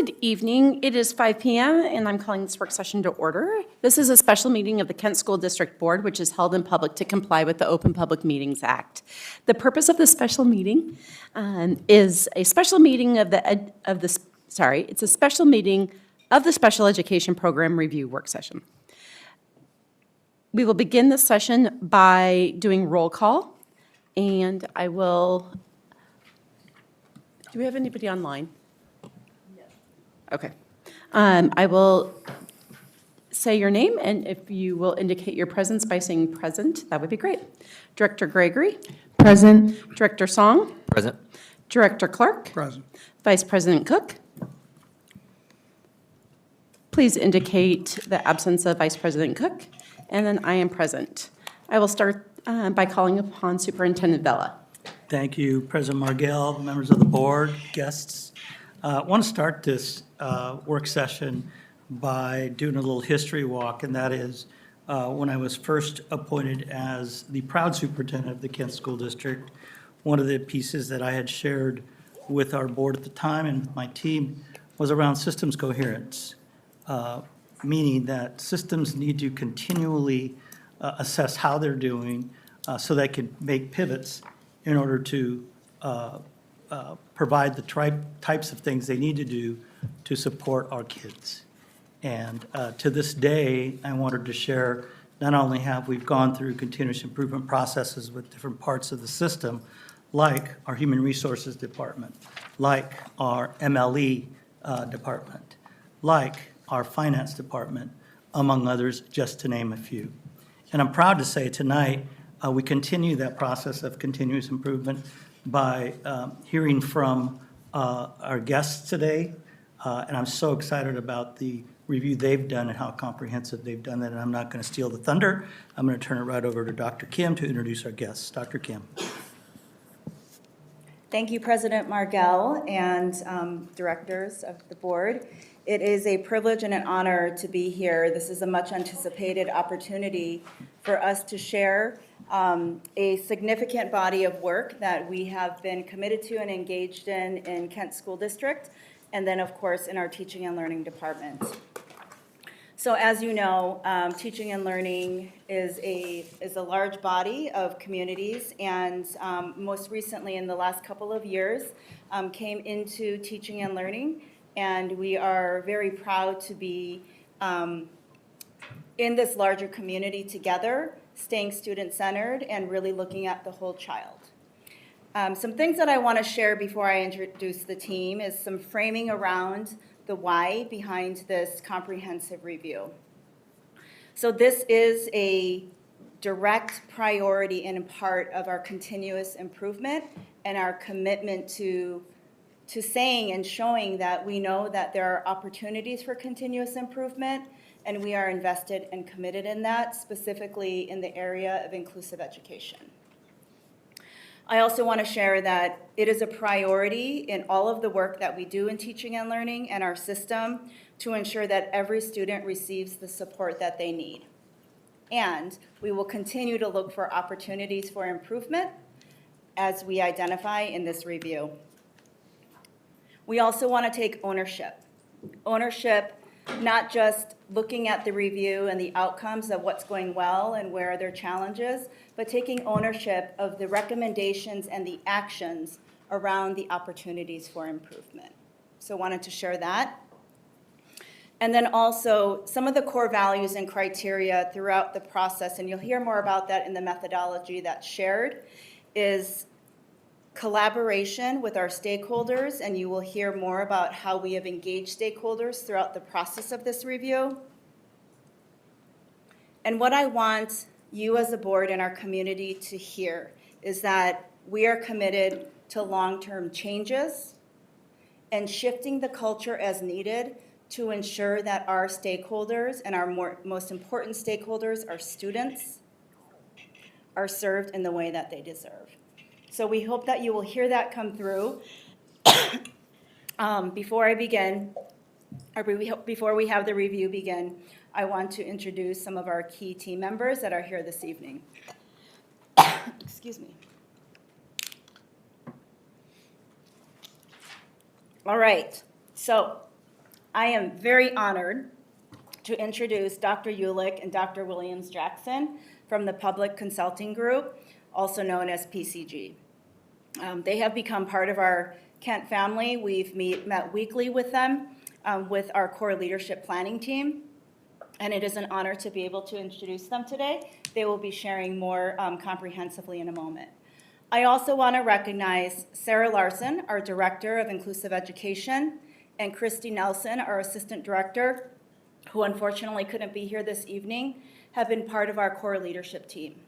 Good evening. It is 5 p.m. and I'm calling this work session to order. This is a special meeting of the Kent School District Board, which is held in public to comply with the Open Public Meetings Act. The purpose of this special meeting is a special meeting it's a special meeting of the Special Education Program Review Work Session. We will begin this session by doing roll call, and I will. Do we have anybody online? Okay. I will say your name, and if you will indicate your presence by saying present, that would be great. Director Gregory? Present. Director Song? Present. Director Clark? Present. Vice President Cook? Please indicate the absence of Vice President Cook, and then I am present. I will start by calling upon Superintendent Vela. Thank you, President Margell, members of the board, guests. I want to start this work session by doing a little history walk, and that is when I was first appointed as the proud superintendent of the Kent School District, one of the pieces that I had shared with our board at the time and with my team was around systems coherence, meaning that systems need to continually assess how they're doing so they can make pivots in order to provide the types of things they need to do to support our kids. And to this day, I wanted to share, not only have we gone through continuous improvement processes with different parts of the system, like our Human Resources Department, like our MLE department, like our Finance Department, among others, just to name a few. And I'm proud to say tonight, we continue that process of continuous improvement by hearing from our guests today. And I'm so excited about the review they've done and how comprehensive they've done that. And I'm not going to steal the thunder. I'm going to turn it right over to Dr. Kim to introduce our guests. Dr. Kim. Thank you, President Margell and directors of the board. It is a privilege and an honor to be here. This is a much anticipated opportunity for us to share a significant body of work that we have been committed to and engaged in Kent School District, and then, of course, in our teaching and learning department. So as you know, teaching and learning is a large body of communities, and most recently in the last couple of years came into teaching and learning, and we are very proud to be in this larger community together, staying student-centered and really looking at the whole child. Some things that I want to share before I introduce the team is some framing around the why behind this comprehensive review. So this is a direct priority and a part of our continuous improvement and our commitment to saying and showing that we know that there are opportunities for continuous improvement, and we are invested and committed in that, specifically in the area of inclusive education. I also want to share that it is a priority in all of the work that we do in teaching and learning and our system to ensure that every student receives the support that they need. And we will continue to look for opportunities for improvement as we identify in this review. We also want to take ownership. Ownership, not just looking at the review and the outcomes of what's going well and where are there challenges, but taking ownership of the recommendations and the actions around the opportunities for improvement. So wanted to share that. And then also some of the core values and criteria throughout the process, and you'll hear more about that in the methodology that's shared, is collaboration with our stakeholders, and you will hear more about how we have engaged stakeholders throughout the process of this review. And what I want you as a board and our community to hear is that we are committed to long-term changes and shifting the culture as needed to ensure that our stakeholders and our most important stakeholders, our students, are served in the way that they deserve. So we hope that you will hear that come through. Before I begin, or before we have the review begin, I want to introduce some of our key team members that are here this evening. Excuse me. All right, so I am very honored to introduce Dr. Ulick and Dr. Williams-Jackson from the Public Consulting Group, also known as PCG. They have become part of our Kent family. We've met weekly with them with our core leadership planning team, and it is an honor to be able to introduce them today. They will be sharing more comprehensively in a moment. I also want to recognize Sarah Larson, our Director of Inclusive Education, and Christy Nelson, our Assistant Director, who unfortunately couldn't be here this evening, have been part of our core leadership team.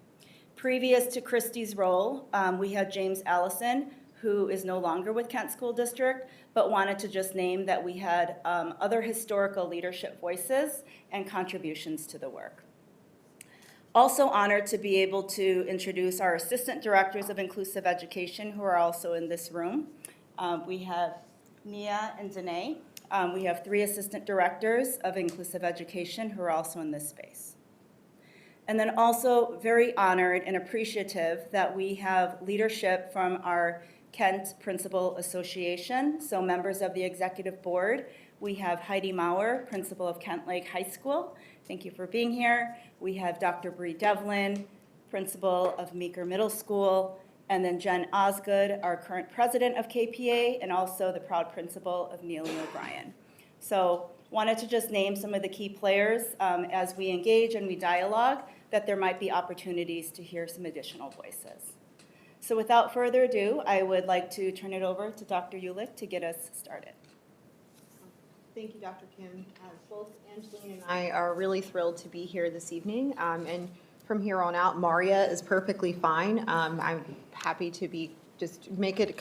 Previous to Christy's role, we had James Allison, who is no longer with Kent School District, but wanted to just name that we had other historical leadership voices and contributions to the work. Also honored to be able to introduce our Assistant Directors of Inclusive Education, who are also in this room. We have Nia and Danae. We have 3 Assistant Directors of Inclusive Education who are also in this space. And then also very honored and appreciative that we have leadership from our Kent Principal Association, so members of the Executive Board. We have Heidi Maurer, Principal of Kent Lake High School. Thank you for being here. We have Dr. Bree Devlin, Principal of Meeker Middle School, and then Jen Osgood, our current President of KPA, and also the proud Principal of Neely O'Brien. So wanted to just name some of the key players as we engage and we dialogue, that there might be opportunities to hear some additional voices. So without further ado, I would like to turn it over to Dr. Ulick to get us started. Thank you, Dr. Kim. Both Angeline and I are really thrilled to be here this evening. And from here on out, Maria is perfectly fine. I'm happy to be just make it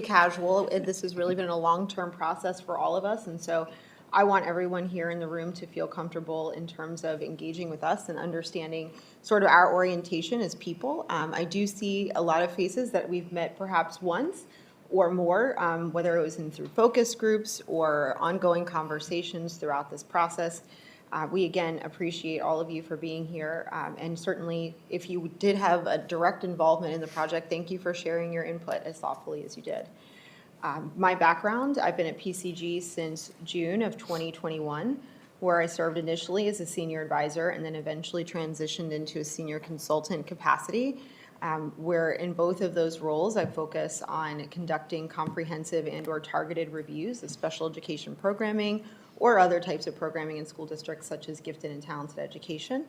casual. This has really been a long-term process for all of us, and so I want everyone here in the room to feel comfortable in terms of engaging with us and understanding sort of our orientation as people. I do see a lot of faces that we've met perhaps once or more, whether it was through focus groups or ongoing conversations throughout this process. We again appreciate all of you for being here, and certainly if you did have a direct involvement in the project, thank you for sharing your input as thoughtfully as you did. My background, I've been at PCG since June of 2021, where I served initially as a senior advisor and then eventually transitioned into a senior consultant capacity, where in both of those roles I focus on conducting comprehensive and/or targeted reviews of special education programming or other types of programming in school districts such as gifted and talented education,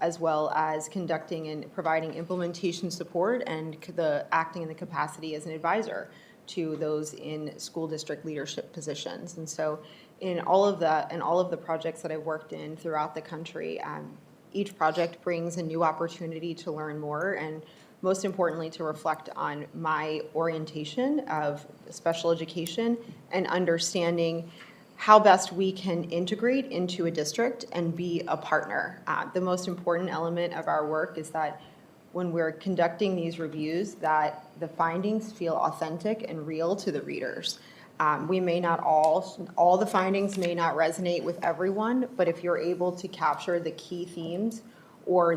as well as conducting and providing implementation support and acting in the capacity as an advisor to those in school district leadership positions. And so in all of the projects that I've worked in throughout the country, each project brings a new opportunity to learn more and most importantly to reflect on my orientation of special education and understanding how best we can integrate into a district and be a partner. The most important element of our work is that when we're conducting these reviews, that the findings feel authentic and real to the readers. We may not all the findings may not resonate with everyone, but if you're able to capture the key themes or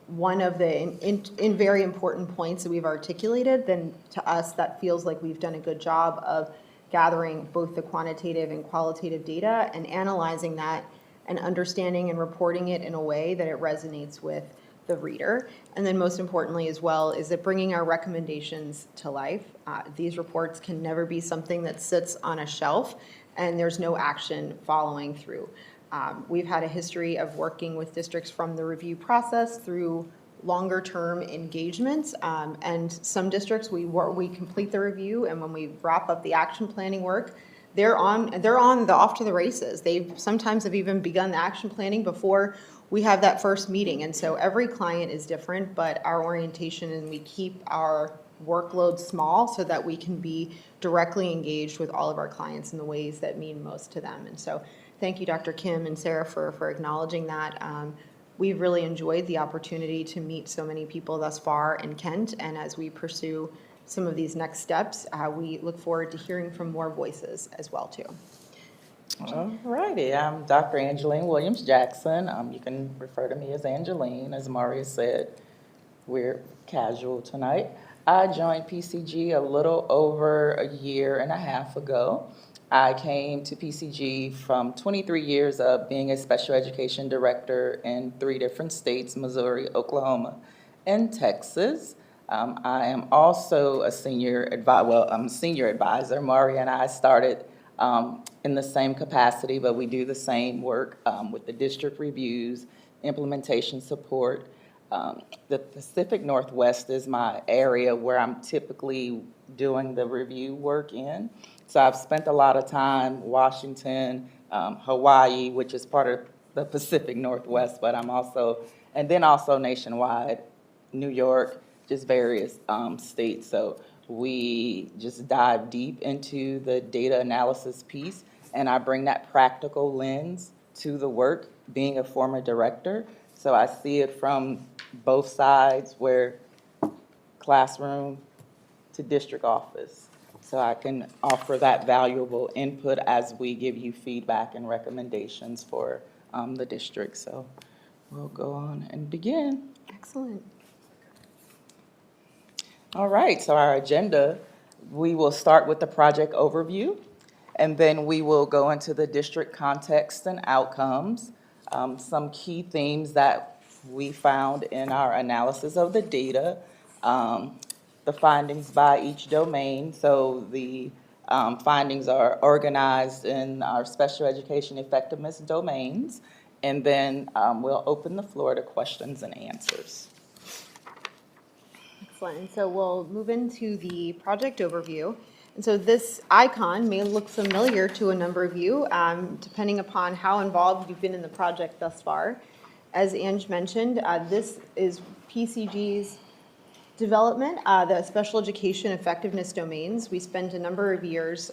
one of the very important points that we've articulated, then to us that feels like we've done a good job of gathering both the quantitative and qualitative data and analyzing that and understanding and reporting it in a way that it resonates with the reader. And then most importantly as well is that bringing our recommendations to life. These reports can never be something that sits on a shelf and there's no action following through. We've had a history of working with districts from the review process through longer term engagements, and some districts we complete the review, and when we wrap up the action planning work, they're off to the races. They sometimes have even begun the action planning before we have that first meeting. And so every client is different, but our orientation, and we keep our workload small so that we can be directly engaged with all of our clients in the ways that mean most to them. And so thank you, Dr. Kim and Sarah, for acknowledging that. We've really enjoyed the opportunity to meet so many people thus far in Kent, and as we pursue some of these next steps, we look forward to hearing from more voices as well too. All righty, I'm Dr. Angeline Williams-Jackson. You can refer to me as Angeline. As Maria said, we're casual tonight. I joined PCG a little over a year and a half ago. I came to PCG from 23 years of being a special education director in 3 different states, Missouri, Oklahoma, and Texas. I am also a I'm a senior advisor. Mari and I started in the same capacity, but we do the same work with the district reviews, implementation support. The Pacific Northwest is my area where I'm typically doing the review work in. So I've spent a lot of time Washington, Hawaii, which is part of the Pacific Northwest, but and then also nationwide, New York, just various states. So we just dive deep into the data analysis piece, and I bring that practical lens to the work, being a former director. So I see it from both sides, where classroom to district office. So I can offer that valuable input as we give you feedback and recommendations for the district. So we'll go on and begin. Excellent. All right, so our agenda, we will start with the project overview, and then we will go into the district context and outcomes, some key themes that we found in our analysis of the data, the findings by each domain. So the findings are organized in our special education effectiveness domains, and then we'll open the floor to questions and answers. Excellent. So we'll move into the project overview. And so this icon may look familiar to a number of you, depending upon how involved you've been in the project thus far. As Ange mentioned, this is PCG's development, the special education effectiveness domains. We spent a number of years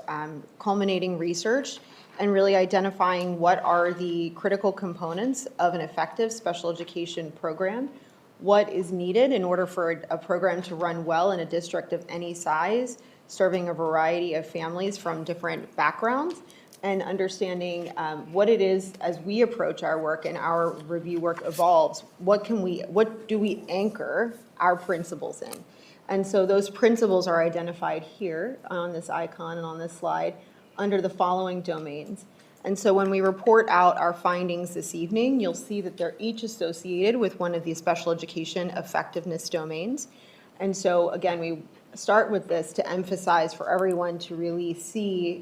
culminating research and really identifying what are the critical components of an effective special education program, what is needed in order for a program to run well in a district of any size, serving a variety of families from different backgrounds, and understanding what it is as we approach our work and our review work evolves, what do we anchor our principles in? And so those principles are identified here on this icon and on this slide under the following domains. And so when we report out our findings this evening, you'll see that they're each associated with one of these special education effectiveness domains. And so again, we start with this to emphasize for everyone to really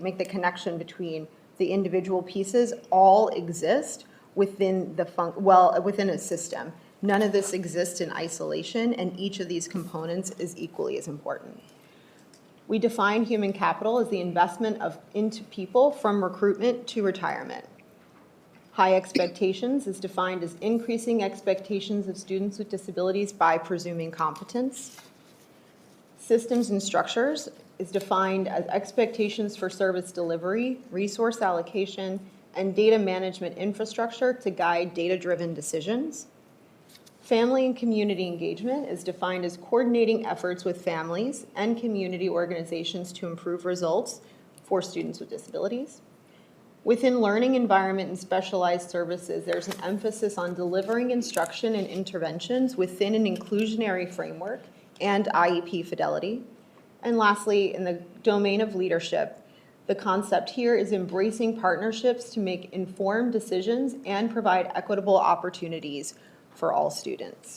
make the connection between the individual pieces all exist within within a system. None of this exists in isolation, and each of these components is equally as important. We define human capital as the investment into people from recruitment to retirement. High expectations is defined as increasing expectations of students with disabilities by presuming competence. Systems and structures is defined as expectations for service delivery, resource allocation, and data management infrastructure to guide data-driven decisions. Family and community engagement is defined as coordinating efforts with families and community organizations to improve results for students with disabilities. Within learning environment and specialized services, there's an emphasis on delivering instruction and interventions within an inclusionary framework and IEP fidelity. And lastly, in the domain of leadership, the concept here is embracing partnerships to make informed decisions and provide equitable opportunities for all students.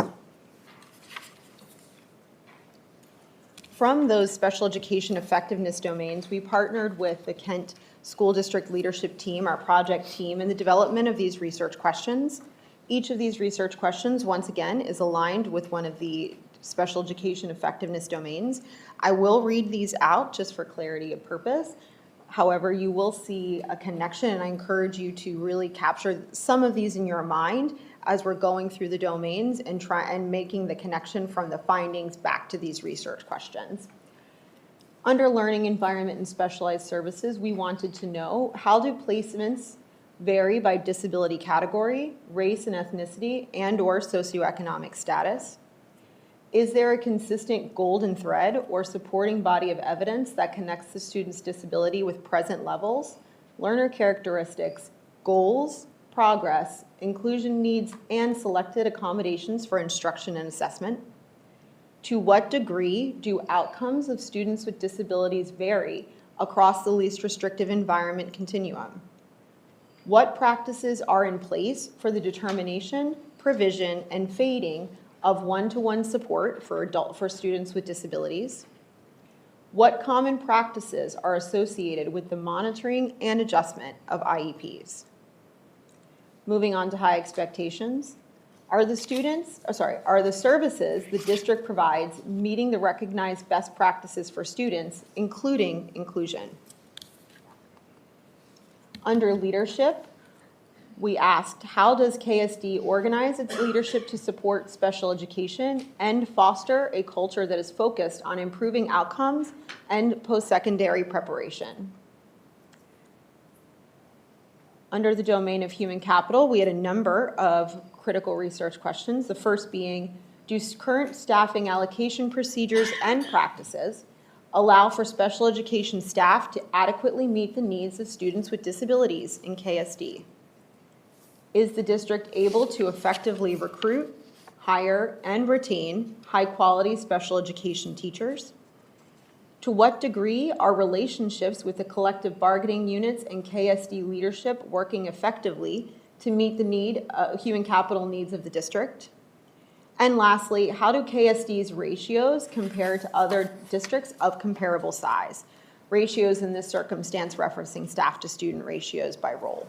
From those special education effectiveness domains, we partnered with the Kent School District Leadership Team, our project team, in the development of these research questions. Each of these research questions, once again, is aligned with one of the special education effectiveness domains. I will read these out just for clarity of purpose. However, you will see a connection, and I encourage you to really capture some of these in your mind as we're going through the domains and making the connection from the findings back to these research questions. Under learning environment and specialized services, we wanted to know, how do placements vary by disability category, race and ethnicity, and/or socioeconomic status? Is there a consistent golden thread or supporting body of evidence that connects the student's disability with present levels, learner characteristics, goals, progress, inclusion needs, and selected accommodations for instruction and assessment? To what degree do outcomes of students with disabilities vary across the least restrictive environment continuum? What practices are in place for the determination, provision, and fading of one-to-one support for students with disabilities? What common practices are associated with the monitoring and adjustment of IEPs? Moving on to high expectations. Are the services the district provides meeting the recognized best practices for students, including inclusion? Under leadership, we asked, how does KSD organize its leadership to support special education and foster a culture that is focused on improving outcomes and post-secondary preparation? Under the domain of human capital, we had a number of critical research questions. The first being, do current staffing allocation procedures and practices allow for special education staff to adequately meet the needs of students with disabilities in KSD? Is the district able to effectively recruit, hire, and retain high-quality special education teachers? To what degree are relationships with the collective bargaining units and KSD leadership working effectively to meet the human capital needs of the district? And lastly, how do KSD's ratios compare to other districts of comparable size? Ratios in this circumstance referencing staff to student ratios by role.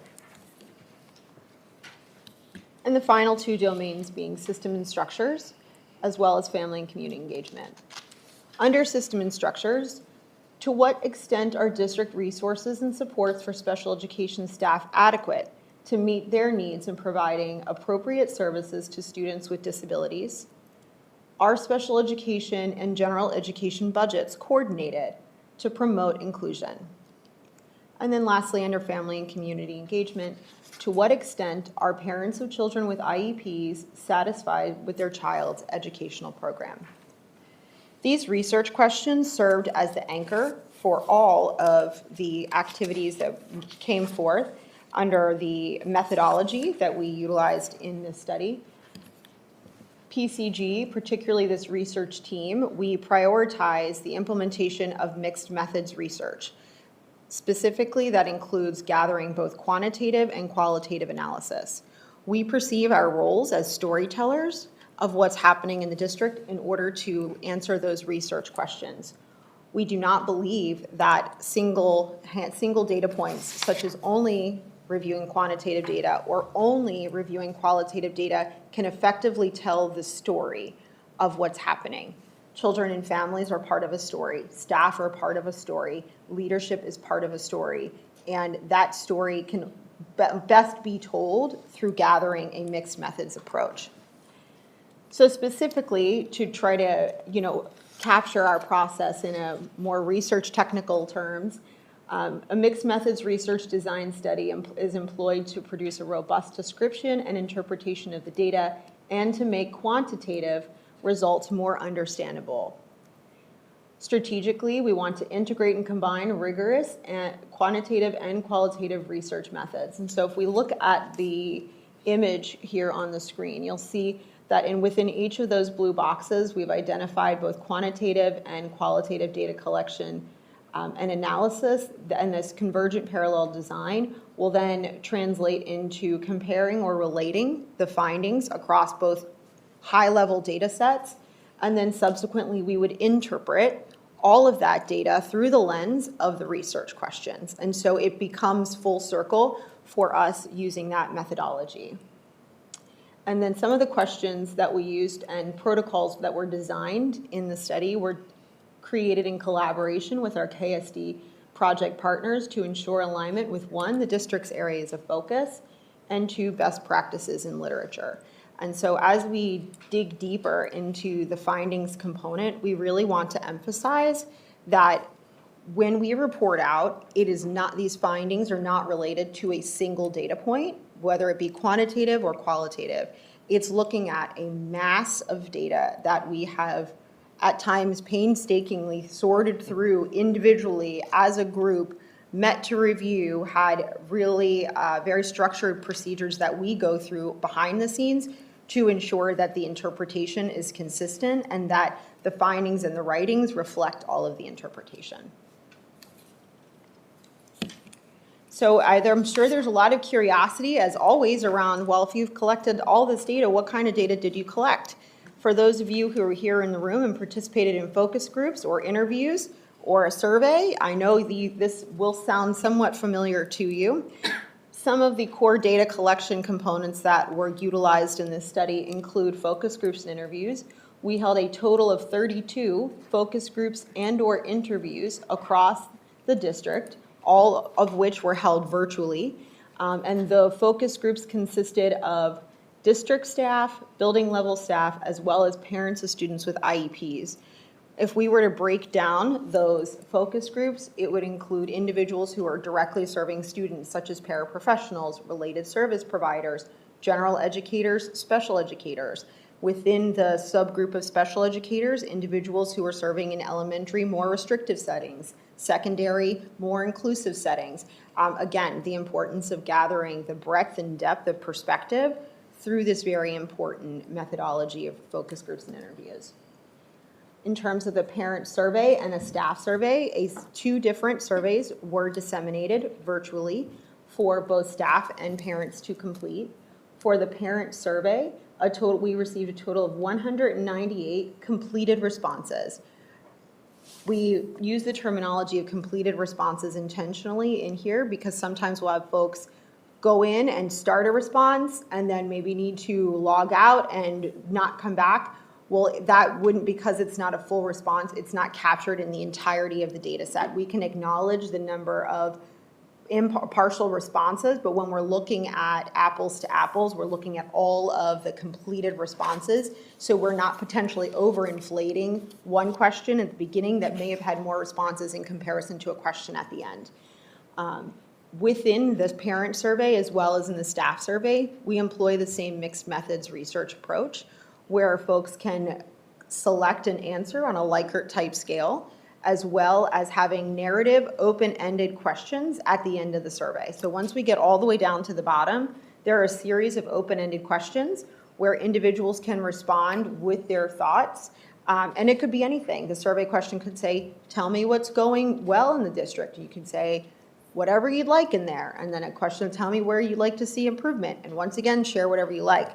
And the final two domains being system and structures, as well as family and community engagement. Under system and structures, to what extent are district resources and supports for special education staff adequate to meet their needs in providing appropriate services to students with disabilities? Are special education and general education budgets coordinated to promote inclusion? And then lastly, under family and community engagement, to what extent are parents of children with IEPs satisfied with their child's educational program? These research questions served as the anchor for all of the activities that came forth under the methodology that we utilized in this study. PCG, particularly this research team, we prioritize the implementation of mixed methods research. Specifically, that includes gathering both quantitative and qualitative analysis. We perceive our roles as storytellers of what's happening in the district in order to answer those research questions. We do not believe that single data points, such as only reviewing quantitative data or only reviewing qualitative data, can effectively tell the story of what's happening. Children and families are part of a story. Staff are part of a story. Leadership is part of a story. And that story can best be told through gathering a mixed methods approach. So specifically, to try to, capture our process in a more research technical terms, a mixed methods research design study is employed to produce a robust description and interpretation of the data and to make quantitative results more understandable. Strategically, we want to integrate and combine rigorous and quantitative and qualitative research methods. And so if we look at the image here on the screen, you'll see that within each of those blue boxes, we've identified both quantitative and qualitative data collection and analysis, and this convergent parallel design will then translate into comparing or relating the findings across both high-level data sets, and then subsequently we would interpret all of that data through the lens of the research questions. And so it becomes full circle for us using that methodology. And then some of the questions that we used and protocols that were designed in the study were created in collaboration with our KSD project partners to ensure alignment with, one, the district's areas of focus, and two, best practices in literature. And so as we dig deeper into the findings component, we really want to emphasize that when we report out, these findings are not related to a single data point, whether it be quantitative or qualitative. It's looking at a mass of data that we have at times painstakingly sorted through individually as a group, met to review, had really very structured procedures that we go through behind the scenes to ensure that the interpretation is consistent and that the findings and the writings reflect all of the interpretation. So I'm sure there's a lot of curiosity, as always, around, well, if you've collected all this data, what kind of data did you collect? For those of you who are here in the room and participated in focus groups or interviews or a survey, I know this will sound somewhat familiar to you. Some of the core data collection components that were utilized in this study include focus groups and interviews. We held a total of 32 focus groups and/or interviews across the district, all of which were held virtually. And the focus groups consisted of district staff, building level staff, as well as parents of students with IEPs. If we were to break down those focus groups, it would include individuals who are directly serving students, such as paraprofessionals, related service providers, general educators, special educators. Within the subgroup of special educators, individuals who are serving in elementary, more restrictive settings, secondary, more inclusive settings. Again, the importance of gathering the breadth and depth of perspective through this very important methodology of focus groups and interviews. In terms of the parent survey and a staff survey, two different surveys were disseminated virtually for both staff and parents to complete. For the parent survey, we received a total of 198 completed responses. We use the terminology of completed responses intentionally in here because sometimes we'll have folks go in and start a response and then maybe need to log out and not come back. Well, that wouldn't, because it's not a full response, it's not captured in the entirety of the data set. We can acknowledge the number of partial responses, but when we're looking at apples to apples, we're looking at all of the completed responses. So we're not potentially overinflating one question at the beginning that may have had more responses in comparison to a question at the end. Within the parent survey, as well as in the staff survey, we employ the same mixed methods research approach, where folks can select an answer on a Likert type scale, as well as having narrative open-ended questions at the end of the survey. So once we get all the way down to the bottom, there are a series of open-ended questions where individuals can respond with their thoughts. And it could be anything. The survey question could say, tell me what's going well in the district. You can say, whatever you'd like in there. And then a question, tell me where you'd like to see improvement. And once again, share whatever you like.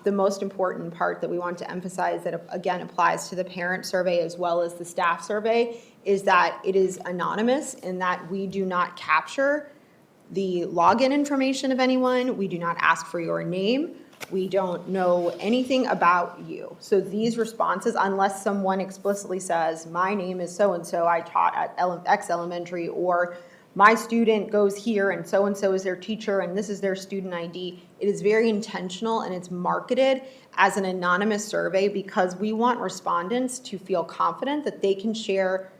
The most important part that we want to emphasize that, again, applies to the parent survey as well as the staff survey is that it is anonymous in that we do not capture the login information of anyone. We do not ask for your name. We don't know anything about you. So these responses, unless someone explicitly says, my name is so-and-so, I taught at X elementary, or my student goes here and so is their teacher and this is their student ID. It is very intentional and it's marketed as an anonymous survey because we want respondents to feel confident that they can share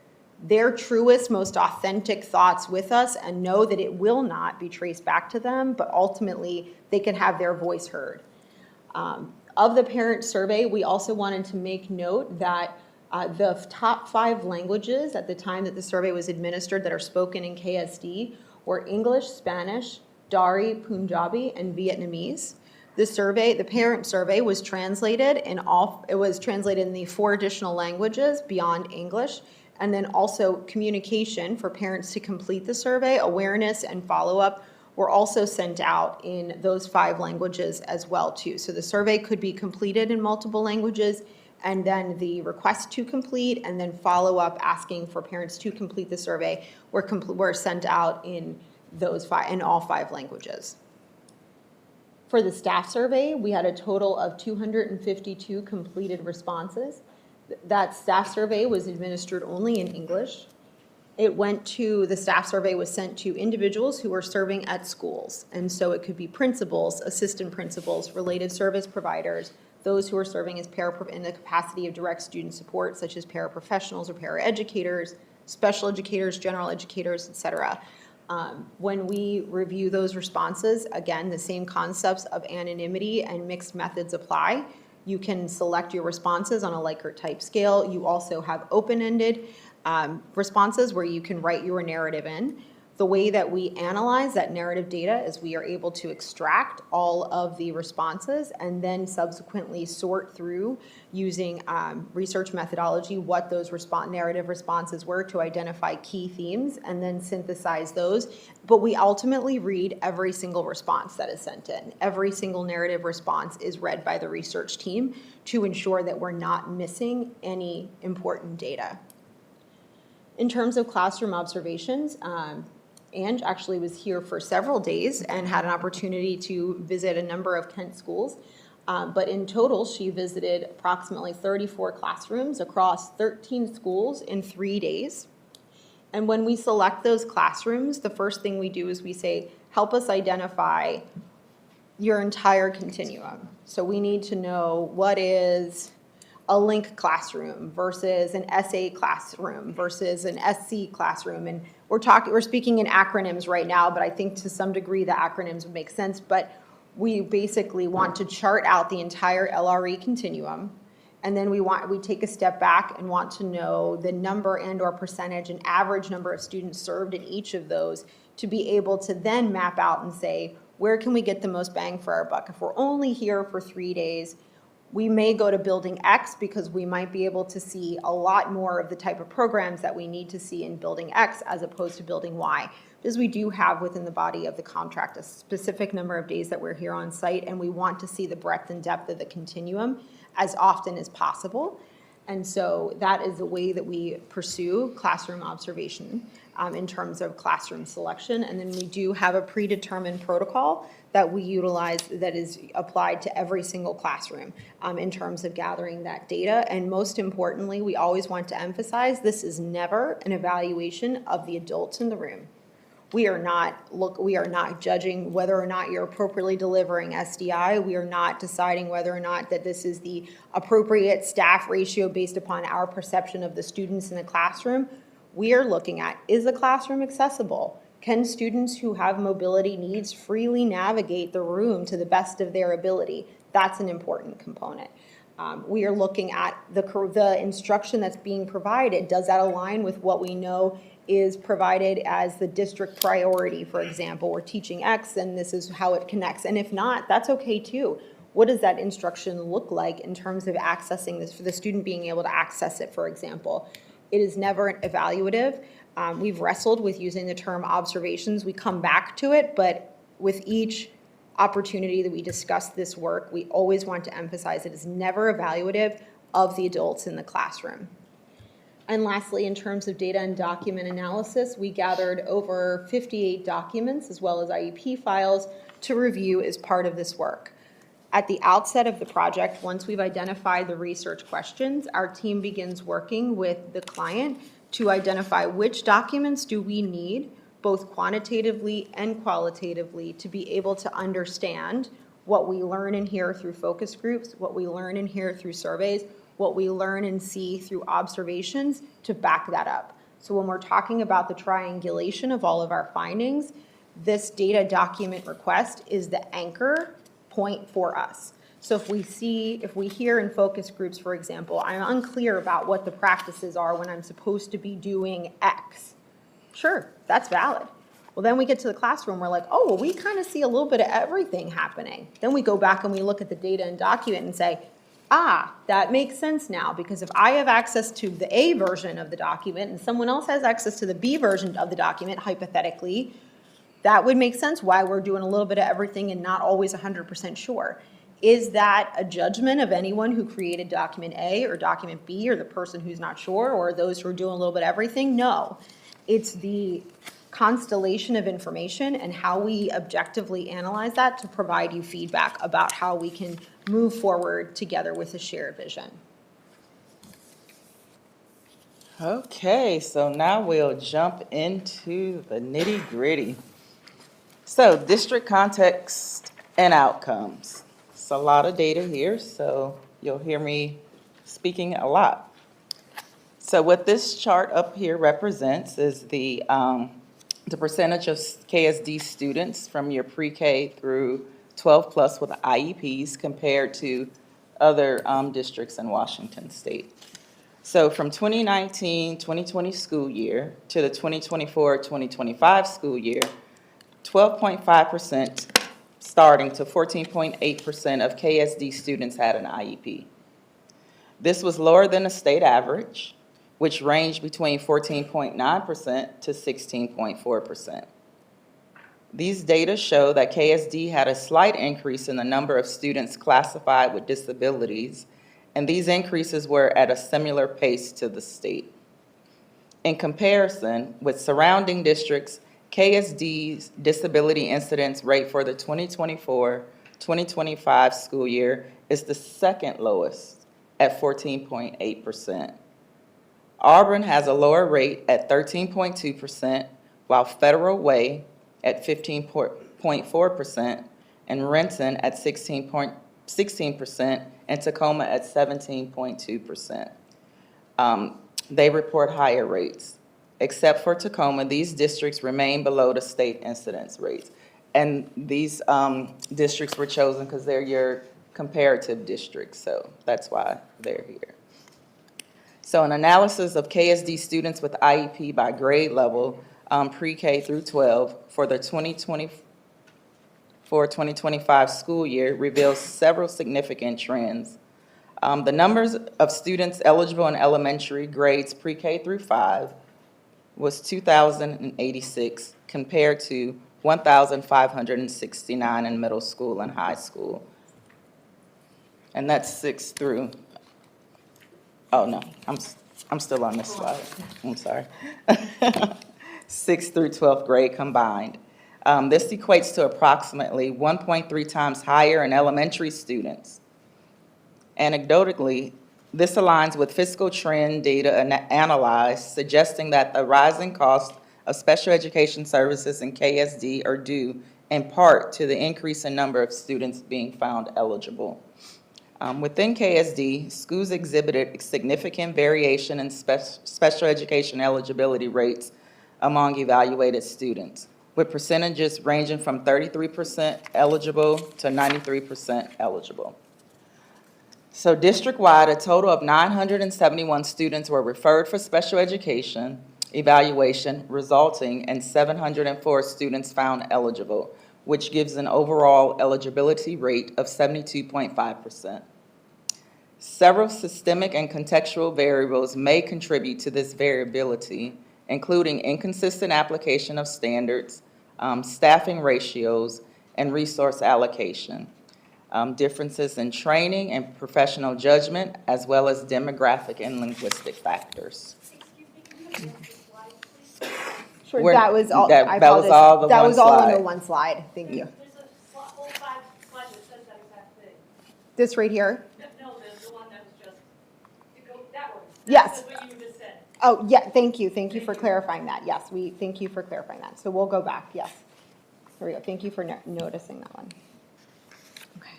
their truest, most authentic thoughts with us and know that it will not be traced back to them, but ultimately they can have their voice heard. Of the parent survey, we also wanted to make note that the top 5 languages at the time that the survey was administered that are spoken in KSD were English, Spanish, Dari, Punjabi, and Vietnamese. The parent survey was translated in the 4 additional languages beyond English, and then also communication for parents to complete the survey, awareness and follow-up were also sent out in those 5 languages as well too. So the survey could be completed in multiple languages, and then the request to complete and then follow up asking for parents to complete the survey were sent out in all 5 languages. For the staff survey, we had a total of 252 completed responses. That staff survey was administered only in English. The staff survey was sent to individuals who were serving at schools. And so it could be principals, assistant principals, related service providers, those who are serving as in the capacity of direct student support, such as paraprofessionals or paraeducators, special educators, general educators, et cetera. When we review those responses, again, the same concepts of anonymity and mixed methods apply. You can select your responses on a Likert type scale. You also have open-ended responses where you can write your narrative in. The way that we analyze that narrative data is we are able to extract all of the responses and then subsequently sort through using research methodology what those narrative responses were to identify key themes and then synthesize those. But we ultimately read every single response that is sent in. Every single narrative response is read by the research team to ensure that we're not missing any important data. In terms of classroom observations, Ange actually was here for several days and had an opportunity to visit a number of Kent schools. But in total, she visited approximately 34 classrooms across 13 schools in 3 days. And when we select those classrooms, the first thing we do is we say, help us identify your entire continuum. So we need to know what is a link classroom versus an SA classroom versus an SC classroom. And we're speaking in acronyms right now, but I think to some degree the acronyms would make sense. But we basically want to chart out the entire LRE continuum. And then we take a step back and want to know the number and or percentage and average number of students served in each of those to be able to then map out and say, where can we get the most bang for our buck? If we're only here for 3 days, we may go to building X because we might be able to see a lot more of the type of programs that we need to see in building X as opposed to building Y. Because we do have within the body of the contract a specific number of days that we're here on site, and we want to see the breadth and depth of the continuum as often as possible. And so that is the way that we pursue classroom observation in terms of classroom selection. And then we do have a predetermined protocol that we utilize that is applied to every single classroom in terms of gathering that data. And most importantly, we always want to emphasize this is never an evaluation of the adults in the room. We are not judging whether or not you're appropriately delivering SDI. We are not deciding whether or not that this is the appropriate staff ratio based upon our perception of the students in the classroom. We are looking at, is the classroom accessible? Can students who have mobility needs freely navigate the room to the best of their ability? That's an important component. We are looking at the instruction that's being provided. Does that align with what we know is provided as the district priority? For example, we're teaching X and this is how it connects. And if not, that's okay too. What does that instruction look like in terms of accessing this, for the student being able to access it, for example? It is never evaluative. We've wrestled with using the term observations. We come back to it, but with each opportunity that we discuss this work, we always want to emphasize it is never evaluative of the adults in the classroom. And lastly, in terms of data and document analysis, we gathered over 58 documents as well as IEP files to review as part of this work. At the outset of the project, once we've identified the research questions, our team begins working with the client to identify which documents do we need, both quantitatively and qualitatively, to be able to understand what we learn and hear through focus groups, what we learn and hear through surveys, what we learn and see through observations to back that up. So when we're talking about the triangulation of all of our findings, this data document request is the anchor point for us. So if we hear in focus groups, for example, I'm unclear about what the practices are when I'm supposed to be doing X. Sure, that's valid. Well, then we get to the classroom, we're like, oh, well, we kind of see a little bit of everything happening. Then we go back and we look at the data and document and say, that makes sense now, because if I have access to the A version of the document and someone else has access to the B version of the document, hypothetically, that would make sense why we're doing a little bit of everything and not always 100% sure. Is that a judgment of anyone who created document A or document B, or the person who's not sure, or those who are doing a little bit of everything? No. It's the constellation of information and how we objectively analyze that to provide you feedback about how we can move forward together with a shared vision. Okay, so now we'll jump into the nitty-gritty. So district context and outcomes. It's a lot of data here, so you'll hear me speaking a lot. So what this chart up here represents is the percentage of KSD students from your pre-K through 12 plus with IEPs compared to other districts in Washington State. So from 2019-2020 school year to the 2024-2025 school year, 12.5% starting to 14.8% of KSD students had an IEP. This was lower than the state average, which ranged between 14.9% to 16.4%. These data show that KSD had a slight increase in the number of students classified with disabilities, and these increases were at a similar pace to the state. In comparison with surrounding districts, KSD's disability incidence rate for the 2024-2025 school year is the second lowest at 14.8%. Auburn has a lower rate at 13.2%, while Federal Way at 15.4%, and Renton at 16%, and Tacoma at 17.2%. They report higher rates. Except for Tacoma, these districts remain below the state incidence rates. And these districts were chosen because they're your comparative districts, so that's why they're here. So an analysis of KSD students with IEP by grade level, pre-K through 12, for the 2024-2025 school year reveals several significant trends. The numbers of students eligible in elementary grades pre-K through 5 was 2,086 compared to 1,569 in middle school and high school. And that's 6 through, oh no, I'm still on this slide. I'm sorry. 6th through 12th grade combined. This equates to approximately 1.3 times higher in elementary students. Anecdotally, this aligns with fiscal trend data analyzed, suggesting that the rising cost of special education services in KSD are due in part to the increase in number of students being found eligible. Within KSD, schools exhibited significant variation in special education eligibility rates among evaluated students, with percentages ranging from 33% eligible to 93% eligible. So district-wide, a total of 971 students were referred for special education evaluation, resulting in 704 students found eligible, which gives an overall eligibility rate of 72.5%. Several systemic and contextual variables may contribute to this variability, including inconsistent application of standards, staffing ratios, and resource allocation, differences in training and professional judgment, as well as demographic and linguistic factors. Sure, that was all, that I was apologize. all the That one was all under slide. one slide, thank you. There's a whole slide that says that exact thing. This right here? No, the one that was just, to go, that one. Yes. That's what you just said. Oh, yeah, thank you for clarifying that, yes, thank you for clarifying that, so we'll go back, yes. There we go, thank you for noticing that one. Okay.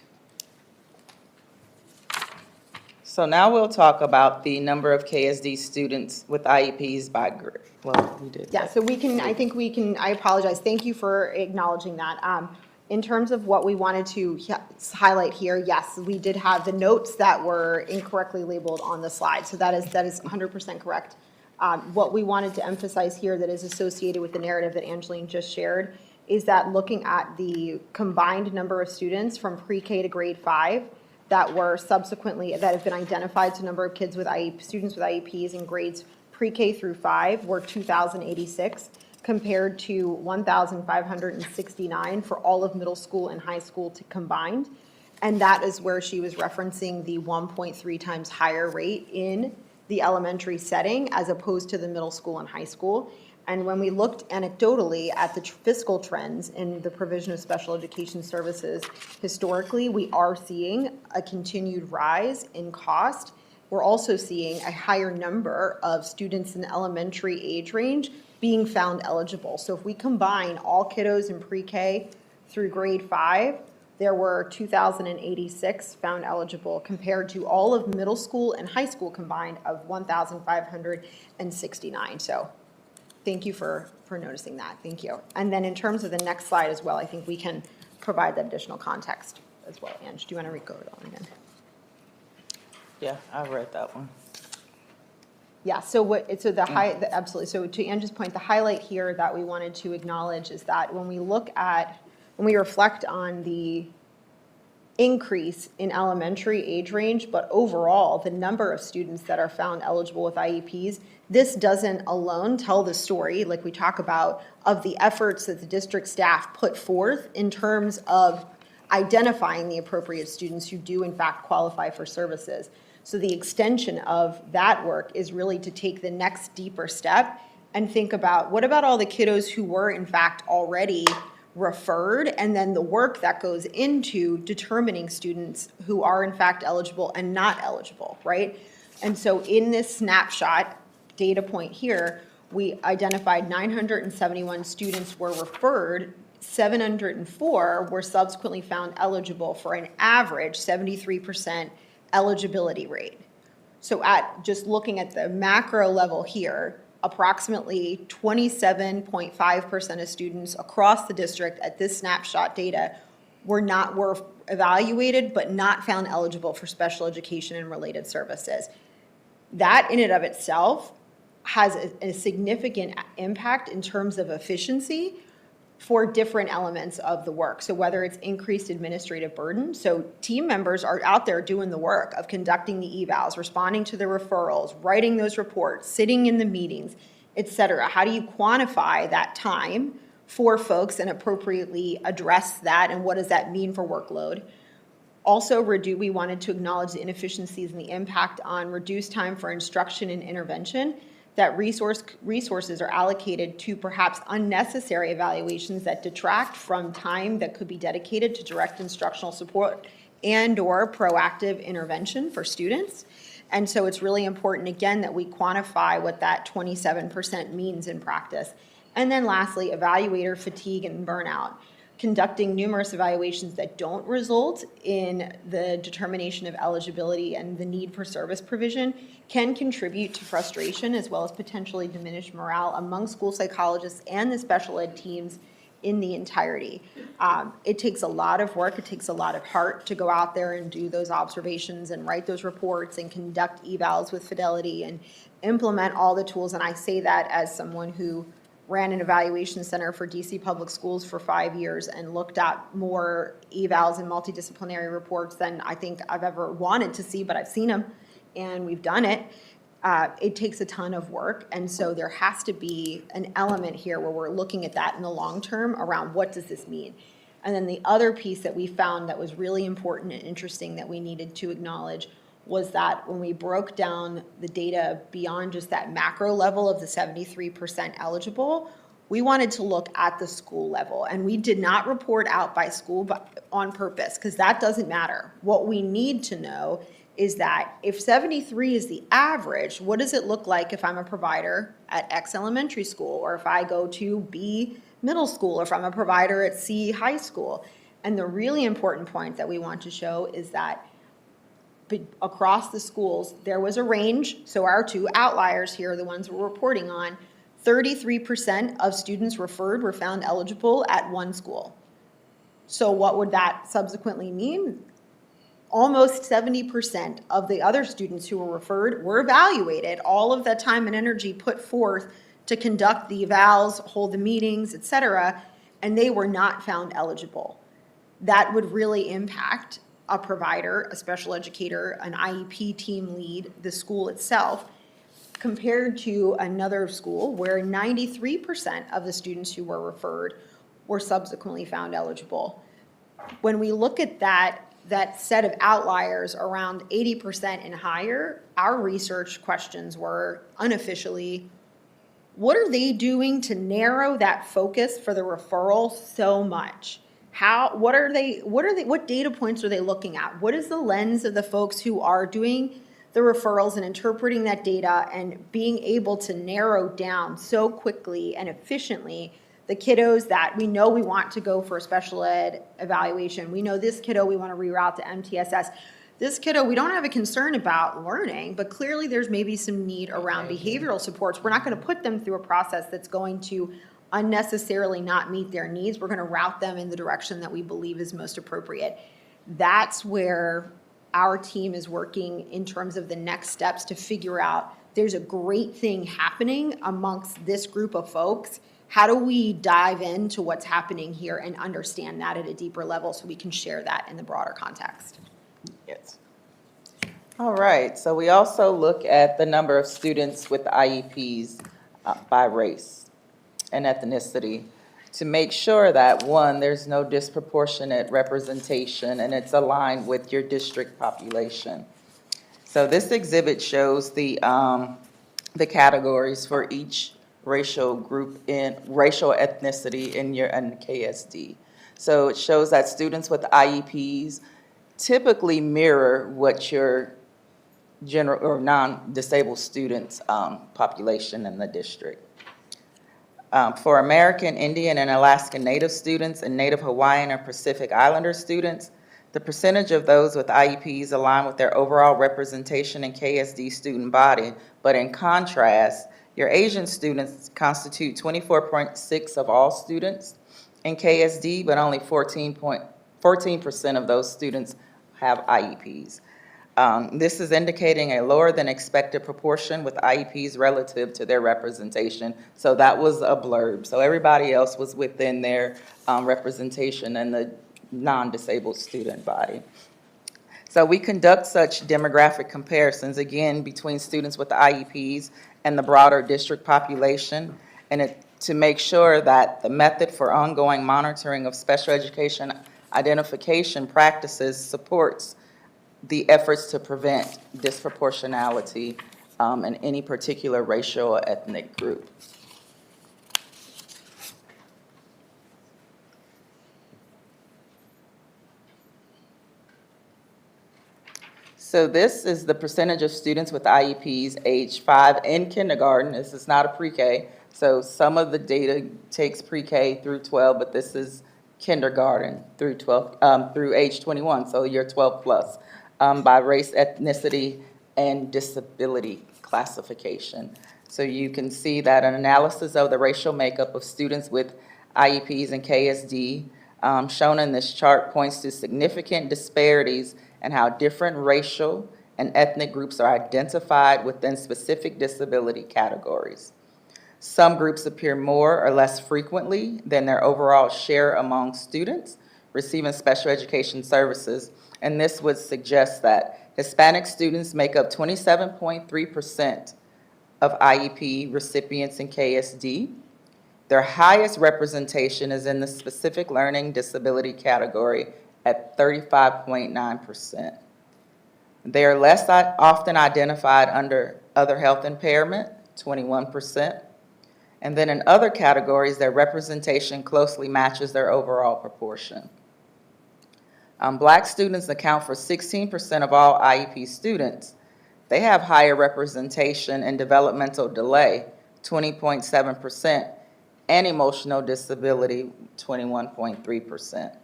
So now we'll talk about the number of KSD students with IEPs by grade. Well, we did. Yeah, that. so we can, I think we can, I apologize, thank you for acknowledging that. In terms of what we wanted to highlight here, yes, we did have the notes that were incorrectly labeled on the slide, so that is 100% correct. What we wanted to emphasize here that is associated with the narrative that Angeline just shared is that looking at the combined number of students from pre-K to grade 5 that were subsequently, that have been identified to number of kids with students with IEPs in grades pre-K through 5 were 2,086 compared to 1,569 for all of middle school and high school combined. And that is where she was referencing the 1.3 times higher rate in the elementary setting as opposed to the middle school and high school. And when we looked anecdotally at the fiscal trends in the provision of special education services, historically, we are seeing a continued rise in cost. We're also seeing a higher number of students in the elementary age range being found eligible. So if we combine all kiddos in pre-K through grade 5, there were 2,086 found eligible compared to all of middle school and high school combined of 1,569. So thank you for noticing that. Thank you. And then in terms of the next slide as well, I think we can provide that additional context as well. Ange, do you want to go it on again? Yeah, I read that one. Yeah, absolutely. So to Angie's point, the highlight here that we wanted to acknowledge is that when we reflect on the increase in elementary age range, but overall, the number of students that are found eligible with IEPs, this doesn't alone tell the story, like we talk about, of the efforts that the district staff put forth in terms of identifying the appropriate students who do in fact qualify for services. So the extension of that work is really to take the next deeper step and think about, what about all the kiddos who were in fact already referred, and then the work that goes into determining students who are in fact eligible and not eligible, right? And so in this snapshot data point here, we identified 971 students were referred, 704 were subsequently found eligible for an average 73% eligibility rate. So at just looking at the macro level here, approximately 27.5% of students across the district at this snapshot data were evaluated but not found eligible for special education and related services. That in and of itself has a significant impact in terms of efficiency for different elements of the work. So whether it's increased administrative burden, so team members are out there doing the work of conducting the evals, responding to the referrals, writing those reports, sitting in the meetings, et cetera. How do you quantify that time for folks and appropriately address that, and what does that mean for workload? Also, we wanted to acknowledge the inefficiencies and the impact on reduced time for instruction and intervention, that resources are allocated to perhaps unnecessary evaluations that detract from time that could be dedicated to direct instructional support and or proactive intervention for students. And so it's really important, again, that we quantify what that 27% means in practice. And then lastly, evaluator fatigue and burnout. Conducting numerous evaluations that don't result in the determination of eligibility and the need for service provision can contribute to frustration as well as potentially diminish morale among school psychologists and the special ed teams in the entirety. It takes a lot of work, it takes a lot of heart to go out there and do those observations and write those reports and conduct evals with fidelity and implement all the tools. And I say that as someone who ran an evaluation center for DC Public Schools for 5 years and looked at more evals and multidisciplinary reports than I think I've ever wanted to see, but I've seen them and we've done it. It takes a ton of work, and so there has to be an element here where we're looking at that in the long term around what does this mean. And then the other piece that we found that was really important and interesting that we needed to acknowledge was that when we broke down the data beyond just that macro level of the 73% eligible, we wanted to look at the school level. And we did not report out by school but on purpose, because that doesn't matter. What we need to know is that if 73 is the average, what does it look like if I'm a provider at X elementary school, or if I go to B middle school, or if I'm a provider at C high school? And the really important point that we want to show is that across the schools, there was a range. So our two outliers here, the ones we're reporting on, 33% of students referred were found eligible at one school. So what would that subsequently mean? Almost 70% of the other students who were referred were evaluated, all of that time and energy put forth to conduct the evals, hold the meetings, et cetera, and they were not found eligible. That would really impact a provider, a special educator, an IEP team lead, the school itself, compared to another school where 93% of the students who were referred were subsequently found eligible. When we look at that set of outliers around 80% and higher, our research questions were unofficially, what are they doing to narrow that focus for the referral so much? What data points are they looking at? What is the lens of the folks who are doing the referrals and interpreting that data and being able to narrow down so quickly and efficiently the kiddos that we know we want to go for a special ed evaluation? We know this kiddo we want to reroute to MTSS. This kiddo we don't have a concern about learning, but clearly there's maybe some need around behavioral supports. We're not going to put them through a process that's going to unnecessarily not meet their needs. We're going to route them in the direction that we believe is most appropriate. That's where our team is working in terms of the next steps to figure out there's a great thing happening amongst this group of folks. How do we dive into what's happening here and understand that at a deeper level so we can share that in the broader context? Yes. All right, so we also look at the number of students with IEPs by race and ethnicity to make sure that, one, there's no disproportionate representation and it's aligned with your district population. So this exhibit shows the categories for each racial group in racial ethnicity in your KSD. So it shows that students with IEPs typically mirror what your general or non-disabled students population in the district. For American Indian and Alaskan Native students and Native Hawaiian or Pacific Islander students, the percentage of those with IEPs align with their overall representation in KSD student body, but in contrast, your Asian students constitute 24.6% of all students in KSD, but only 14% of those students have IEPs. This is indicating a lower than expected proportion with IEPs relative to their representation. So that was a blurb. So everybody else was within their representation in the non-disabled student body. So we conduct such demographic comparisons, again, between students with IEPs and the broader district population, and to make sure that the method for ongoing monitoring of special education identification practices supports the efforts to prevent disproportionality in any particular racial or ethnic group. So this is the percentage of students with IEPs age 5 in kindergarten. This is not a pre-K. So some of the data takes pre-K through 12, but this is kindergarten through 12 through age 21. So you're 12 plus by race, ethnicity, and disability classification. So you can see that an analysis of the racial makeup of students with IEPs and KSD shown in this chart points to significant disparities in how different racial and ethnic groups are identified within specific disability categories. Some groups appear more or less frequently than their overall share among students receiving special education services, and this would suggest that Hispanic students make up 27.3% of IEP recipients in KSD. Their highest representation is in the specific learning disability category at 35.9%. They are less often identified under other health impairment, 21%. And then in other categories, their representation closely matches their overall proportion. Black students account for 16% of all IEP students. They have higher representation in developmental delay, 20.7%, and emotional disability, 21.3%.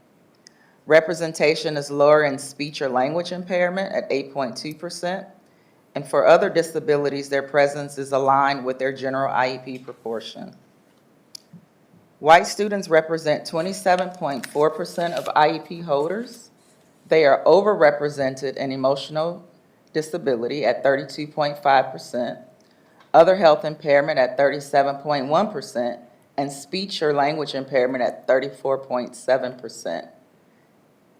Representation is lower in speech or language impairment at 8.2%. And for other disabilities, their presence is aligned with their general IEP proportion. White students represent 27.4% of IEP holders. They are overrepresented in emotional disability at 32.5%, other health impairment at 37.1%, and speech or language impairment at 34.7%.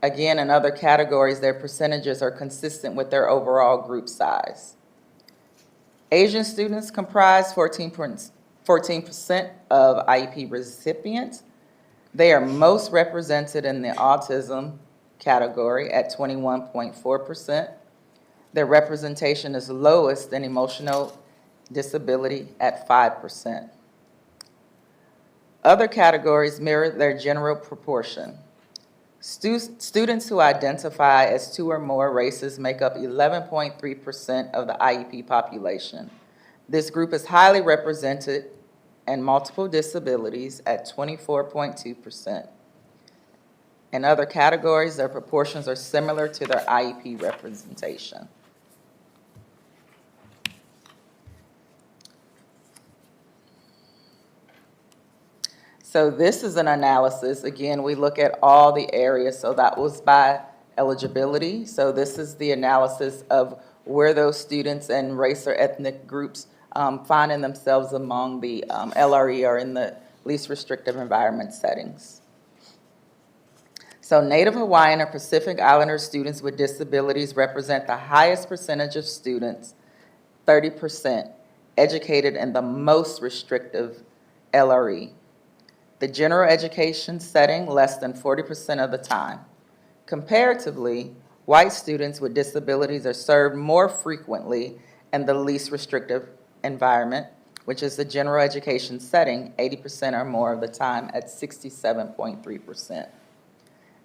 Again, in other categories, their percentages are consistent with their overall group size. Asian students comprise 14% of IEP recipients. They are most represented in the autism category at 21.4%. Their representation is lowest in emotional disability at 5%. Other categories mirror their general proportion. Students who identify as 2 or more races make up 11.3% of the IEP population. This group is highly represented in multiple disabilities at 24.2%. In other categories, their proportions are similar to their IEP representation. So this is an analysis. Again, we look at all the areas. So that was by eligibility. So this is the analysis of where those students and race or ethnic groups finding themselves among the LRE or in the least restrictive environment settings. So Native Hawaiian or Pacific Islander students with disabilities represent the highest percentage of students, 30%, educated in the most restrictive LRE. The general education setting, less than 40% of the time. Comparatively, white students with disabilities are served more frequently in the least restrictive environment, which is the general education setting, 80% or more of the time at 67.3%.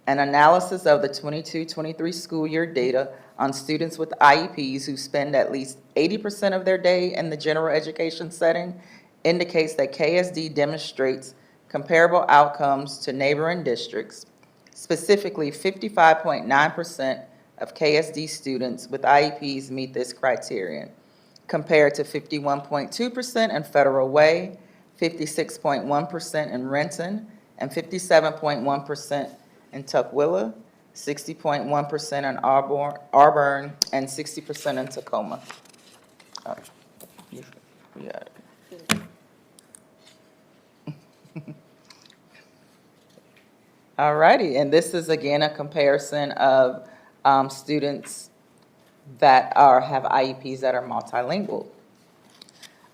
An analysis of the 22-23 school year data on students with IEPs who spend at least 80% of their day in the general education setting indicates that KSD demonstrates comparable outcomes to neighboring districts. Specifically, 55.9% of KSD students with IEPs meet this criterion, compared to 51.2% in Federal Way, 56.1% in Renton, and 57.1% in Tukwila, 60.1% in Auburn, and 60% in Tacoma. Yeah. All righty, and this is again a comparison of students that have IEPs that are multilingual.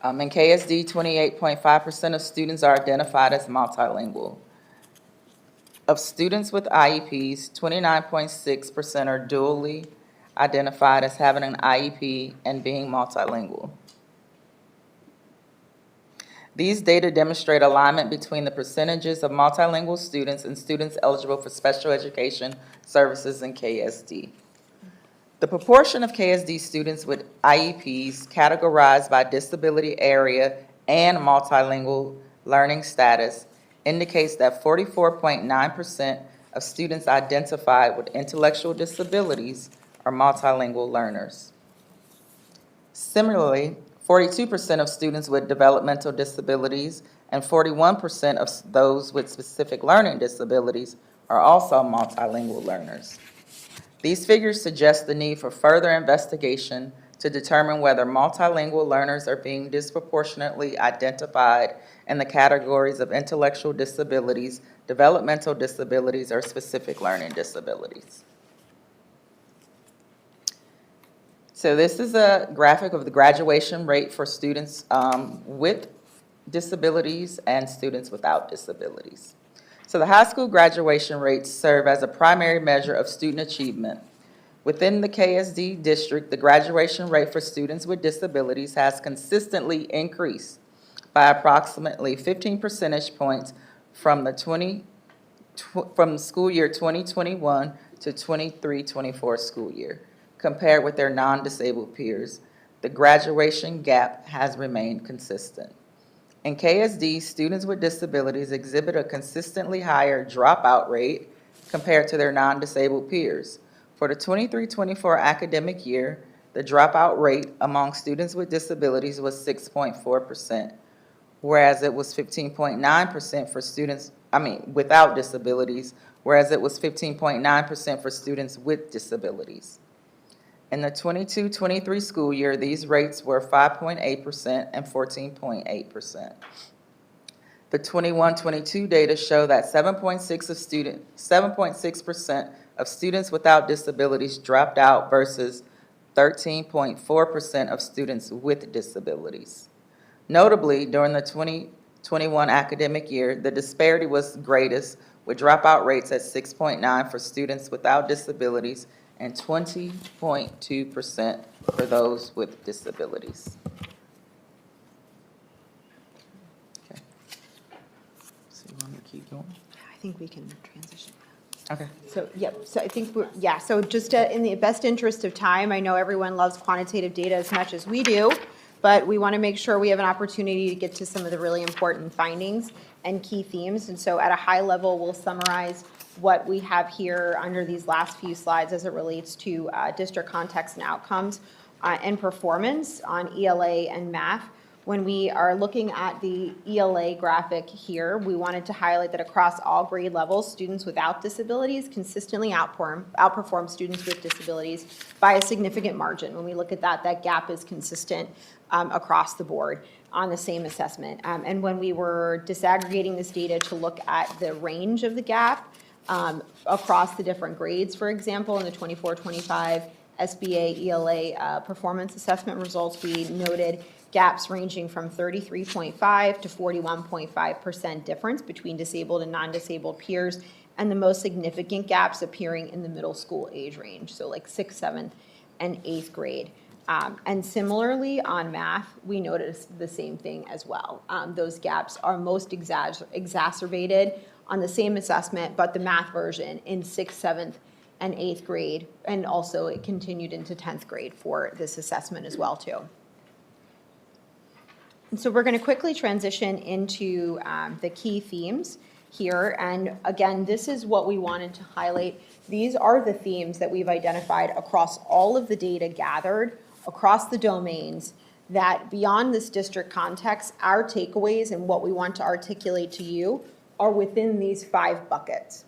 In KSD, 28.5% of students are identified as multilingual. Of students with IEPs, 29.6% are dually identified as having an IEP and being multilingual. These data demonstrate alignment between the percentages of multilingual students and students eligible for special education services in KSD. The proportion of KSD students with IEPs categorized by disability area and multilingual learning status indicates that 44.9% of students identified with intellectual disabilities are multilingual learners. Similarly, 42% of students with developmental disabilities and 41% of those with specific learning disabilities are also multilingual learners. These figures suggest the need for further investigation to determine whether multilingual learners are being disproportionately identified in the categories of intellectual disabilities, developmental disabilities, or specific learning disabilities. So this is a graphic of the graduation rate for students with disabilities and students without disabilities. So the high school graduation rates serve as a primary measure of student achievement. Within the KSD district, the graduation rate for students with disabilities has consistently increased by approximately 15 percentage points from the school year 2021 to 23-24 school year. Compared with their non-disabled peers, the graduation gap has remained consistent. In KSD, students with disabilities exhibit a consistently higher dropout rate compared to their non-disabled peers. For the 23-24 academic year, the dropout rate among students with disabilities was 6.4%, whereas it was 15.9% for students, without disabilities, whereas it was 15.9% for students with disabilities. In the 22-23 school year, these rates were 5.8% and 14.8%. The 21-22 data show that 7.6% of students without disabilities dropped out versus 13.4% of students with disabilities. Notably, during the 2021 academic year, the disparity was greatest, with dropout rates at 6.9% for students without disabilities and 20.2% for those with disabilities. Okay. So you want me to keep going? I think we can transition. Okay. So, yep, so I think so just in the best interest of time, I know everyone loves quantitative data as much as we do, but we want to make sure we have an opportunity to get to some of the really important findings and key themes. And so at a high level, we'll summarize what we have here under these last few slides as it relates to district context and outcomes and performance on ELA and math. When we are looking at the ELA graphic here, we wanted to highlight that across all grade levels, students without disabilities consistently outperform students with disabilities by a significant margin. When we look at that, that gap is consistent across the board on the same assessment. And when we were disaggregating this data to look at the range of the gap across the different grades, for example, in the 24-25 SBA ELA performance assessment results, we noted gaps ranging from 33.5 to 41.5% difference between disabled and non-disabled peers, and the most significant gaps appearing in the middle school age range, so like 6th, 7th, and 8th grade. And similarly, on math, we noticed the same thing as well. Those gaps are most exacerbated on the same assessment, but the math version in 6th, 7th, and 8th grade, and also it continued into 10th grade for this assessment as well, too. And so we're going to quickly transition into the key themes here. And again, this is what we wanted to highlight. These are the themes that we've identified across all of the data gathered across the domains, that beyond this district context, our takeaways and what we want to articulate to you are within these 5 buckets.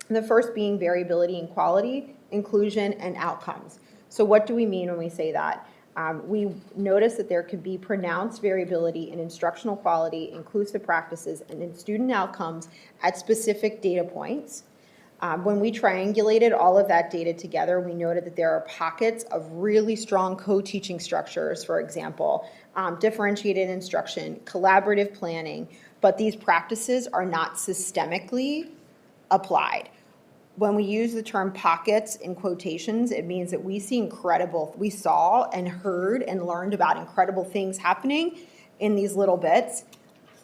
And the first being variability in quality, inclusion, and outcomes. So what do we mean when we say that? We notice that there could be pronounced variability in instructional quality, inclusive practices, and in student outcomes at specific data points. When we triangulated all of that data together, we noted that there are pockets of really strong co-teaching structures, for example, differentiated instruction, collaborative planning, but these practices are not systemically applied. When we use the term pockets in quotations, it means that we saw and heard and learned about incredible things happening in these little bits.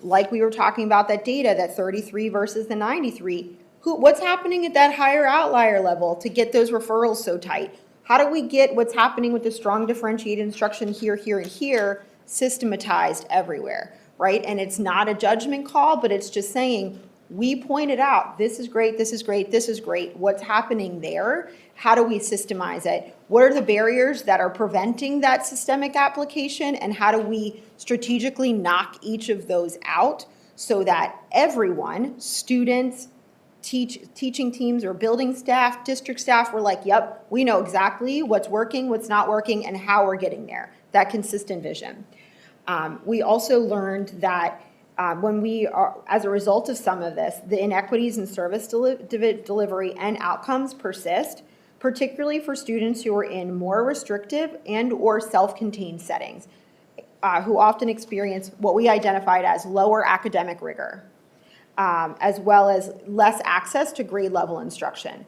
Like we were talking about that data, that 33 versus the 93. What's happening at that higher outlier level to get those referrals so tight? How do we get what's happening with the strong differentiated instruction here, here, and here systematized everywhere, right? And it's not a judgment call, but it's just saying, we pointed out, this is great, this is great, this is great. What's happening there? How do we systemize it? What are the barriers that are preventing that systemic application? And how do we strategically knock each of those out so that everyone, students, teaching teams or building staff, district staff, we're like, yep, we know exactly what's working, what's not working, and how we're getting there. That consistent vision. We also learned that when we are, as a result of some of this, the inequities in service delivery and outcomes persist, particularly for students who are in more restrictive and or self-contained settings, who often experience what we identified as lower academic rigor, as well as less access to grade level instruction.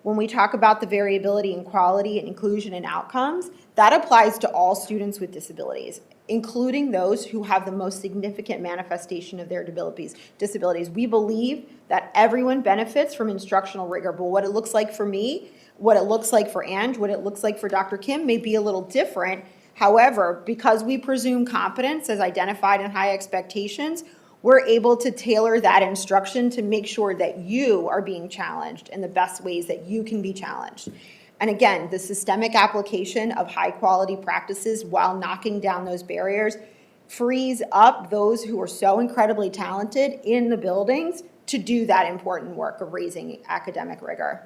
When we talk about the variability in quality and inclusion and outcomes, that applies to all students with disabilities, including those who have the most significant manifestation of their disabilities. We believe that everyone benefits from instructional rigor, but what it looks like for me, what it looks like for Ange, what it looks like for Dr. Kim may be a little different. However, because we presume competence as identified in high expectations, we're able to tailor that instruction to make sure that you are being challenged in the best ways that you can be challenged. And again, the systemic application of high quality practices while knocking down those barriers frees up those who are so incredibly talented in the buildings to do that important work of raising academic rigor.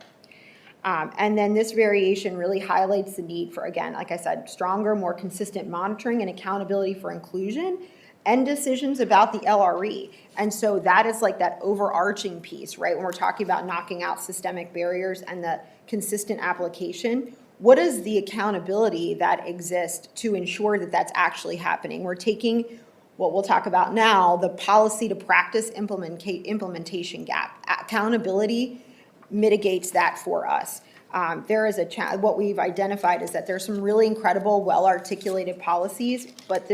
And then this variation really highlights the need for, again, like I said, stronger, more consistent monitoring and accountability for inclusion and decisions about the LRE. And so that is like that overarching piece, right? When we're talking about knocking out systemic barriers and the consistent application, what is the accountability that exists to ensure that that's actually happening? We're taking what we'll talk about now, the policy to practice implementation gap. Accountability mitigates that for us. There is what we've identified is that there's some really incredible, well-articulated policies, but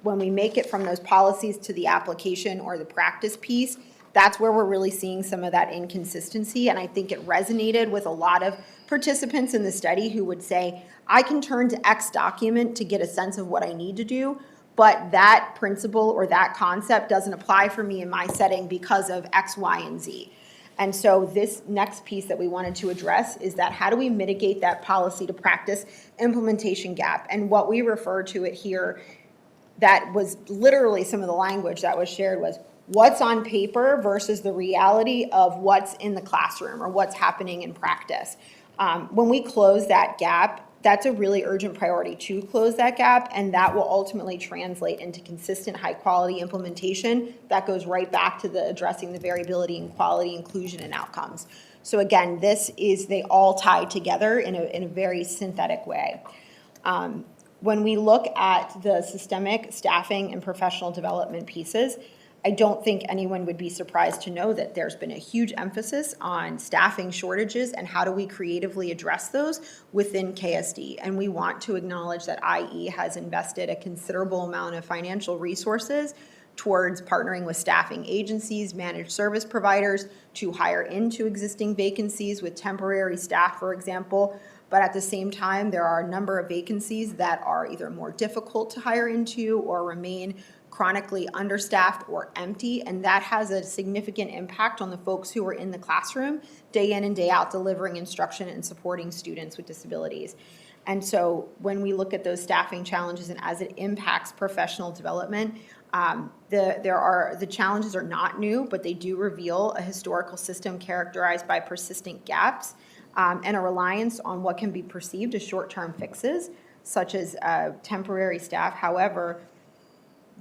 when we make it from those policies to the application or the practice piece, that's where we're really seeing some of that inconsistency. And I think it resonated with a lot of participants in the study who would say, I can turn to X document to get a sense of what I need to do, but that principle or that concept doesn't apply for me in my setting because of X, Y, and Z. And so this next piece that we wanted to address is that how do we mitigate that policy to practice implementation gap? And what we refer to it here, that was literally some of the language that was shared was what's on paper versus the reality of what's in the classroom or what's happening in practice. When we close that gap, that's a really urgent priority to close that gap, and that will ultimately translate into consistent, high-quality implementation that goes right back to the addressing the variability in quality, inclusion, and outcomes. So again, they all tie together in a very synthetic way. When we look at the systemic staffing and professional development pieces, I don't think anyone would be surprised to know that there's been a huge emphasis on staffing shortages and how do we creatively address those within KSD. And we want to acknowledge that IE has invested a considerable amount of financial resources towards partnering with staffing agencies, managed service providers to hire into existing vacancies with temporary staff, for example. But at the same time, there are a number of vacancies that are either more difficult to hire into or remain chronically understaffed or empty, and that has a significant impact on the folks who are in the classroom day in and day out delivering instruction and supporting students with disabilities. And so when we look at those staffing challenges and as it impacts professional development, the challenges are not new, but they do reveal a historical system characterized by persistent gaps and a reliance on what can be perceived as short-term fixes, such as temporary staff. However,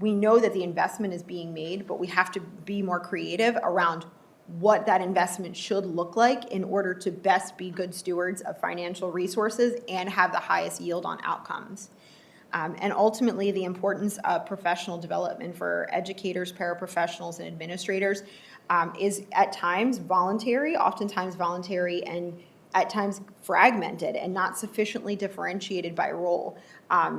we know that the investment is being made, but we have to be more creative around what that investment should look like in order to best be good stewards of financial resources and have the highest yield on outcomes. And ultimately, the importance of professional development for educators, paraprofessionals, and administrators is at times voluntary, oftentimes voluntary, and at times fragmented and not sufficiently differentiated by role.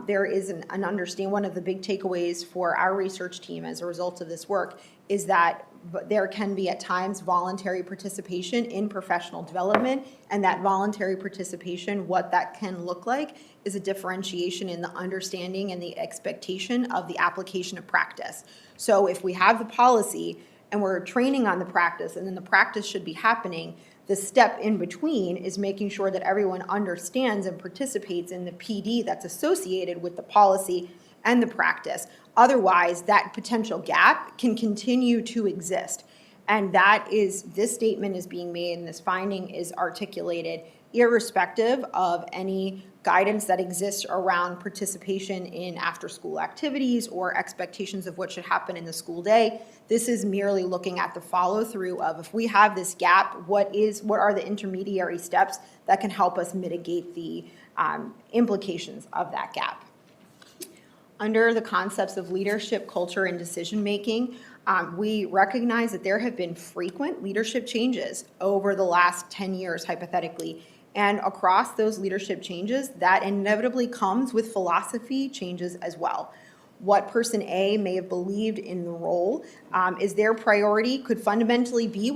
There is an understanding, one of the big takeaways for our research team as a result of this work is that there can be at times voluntary participation in professional development, and that voluntary participation, what that can look like is a differentiation in the understanding and the expectation of the application of practice. So if we have the policy and we're training on the practice and then the practice should be happening, the step in between is making sure that everyone understands and participates in the PD that's associated with the policy and the practice. Otherwise, that potential gap can continue to exist. And this statement is being made and this finding is articulated irrespective of any guidance that exists around participation in after-school activities or expectations of what should happen in the school day. This is merely looking at the follow-through of if we have this gap, what are the intermediary steps that can help us mitigate the implications of that gap. Under the concepts of leadership, culture, and decision-making, we recognize that there have been frequent leadership changes over the last 10 years, hypothetically. And across those leadership changes, that inevitably comes with philosophy changes as well. What person A may have believed in the role is their priority could fundamentally be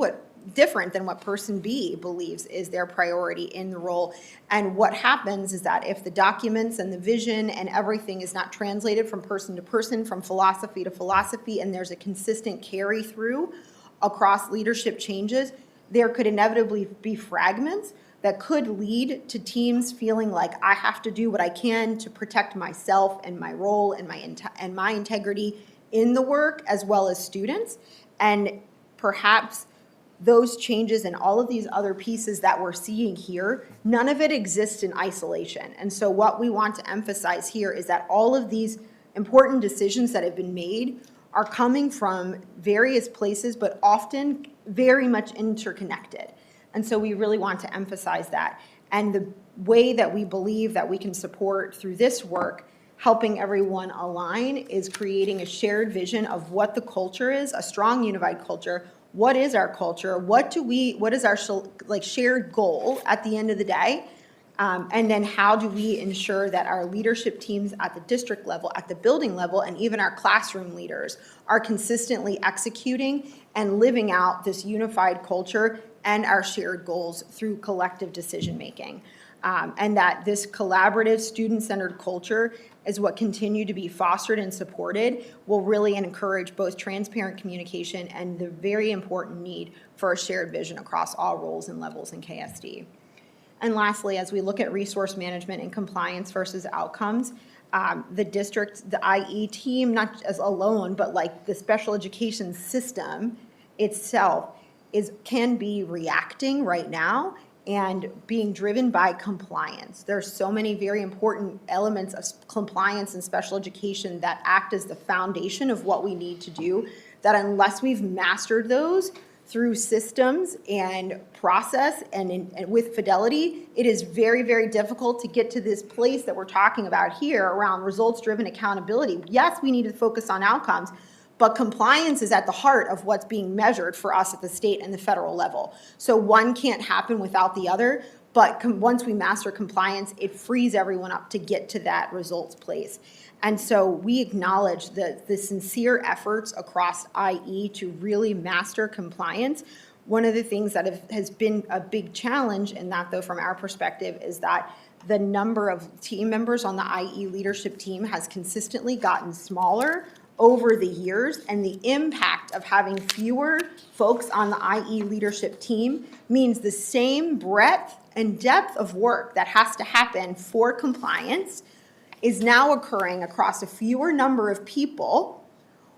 different than what person B believes is their priority in the role. And what happens is that if the documents and the vision and everything is not translated from person to person, from philosophy to philosophy, and there's a consistent carry through across leadership changes, there could inevitably be fragments that could lead to teams feeling like I have to do what I can to protect myself and my role and my integrity in the work as well as students. And perhaps those changes and all of these other pieces that we're seeing here, none of it exists in isolation. And so what we want to emphasize here is that all of these important decisions that have been made are coming from various places, but often very much interconnected. And so we really want to emphasize that. And the way that we believe that we can support through this work, helping everyone align, is creating a shared vision of what the culture is, a strong unified culture. What is our culture? What is our shared goal at the end of the day? And then how do we ensure that our leadership teams at the district level, at the building level, and even our classroom leaders are consistently executing and living out this unified culture and our shared goals through collective decision-making. And that this collaborative, student-centered culture is what continue to be fostered and supported will really encourage both transparent communication and the very important need for a shared vision across all roles and levels in KSD. And lastly, as we look at resource management and compliance versus outcomes, the district, the IE team, not as alone, but like the special education system itself can be reacting right now and being driven by compliance. There's so many very important elements of compliance in special education that act as the foundation of what we need to do, that unless we've mastered those through systems and process and with fidelity, it is very, very difficult to get to this place that we're talking about here around results-driven accountability. Yes, we need to focus on outcomes, but compliance is at the heart of what's being measured for us at the state and the federal level. So one can't happen without the other, but once we master compliance, it frees everyone up to get to that results place. And so we acknowledge the sincere efforts across IE to really master compliance. One of the things that has been a big challenge in that, though, from our perspective, is that the number of team members on the IE leadership team has consistently gotten smaller over the years, and the impact of having fewer folks on the IE leadership team means the same breadth and depth of work that has to happen for compliance is now occurring across a fewer number of people,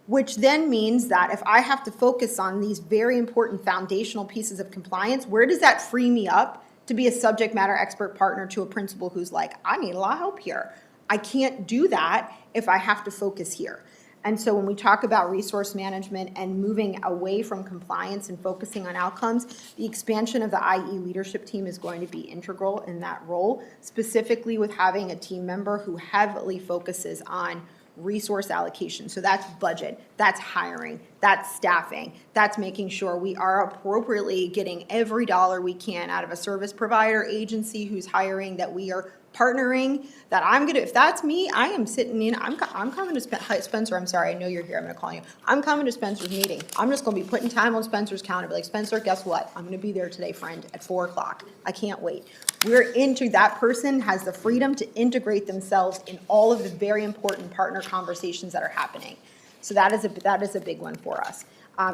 which then means that if I have to focus on these very important foundational pieces of compliance, where does that free me up to be a subject matter expert partner to a principal who's like, I need a lot of help here. I can't do that if I have to focus here. And so when we talk about resource management and moving away from compliance and focusing on outcomes, the expansion of the IE leadership team is going to be integral in that role, specifically with having a team member who heavily focuses on resource allocation. So that's budget, that's hiring, that's staffing, that's making sure we are appropriately getting every dollar we can out of a service provider agency who's hiring, that we are partnering, that if that's me, I am sitting in, I'm coming to Spencer, I'm sorry, I know you're here, I'm gonna call you. I'm coming to Spencer's meeting. I'm just gonna be putting time on Spencer's calendar, be like, Spencer, guess what? I'm gonna be there today, friend, at 4 o'clock. I can't wait. That person has the freedom to integrate themselves in all of the very important partner conversations that are happening. So that is a big one for us.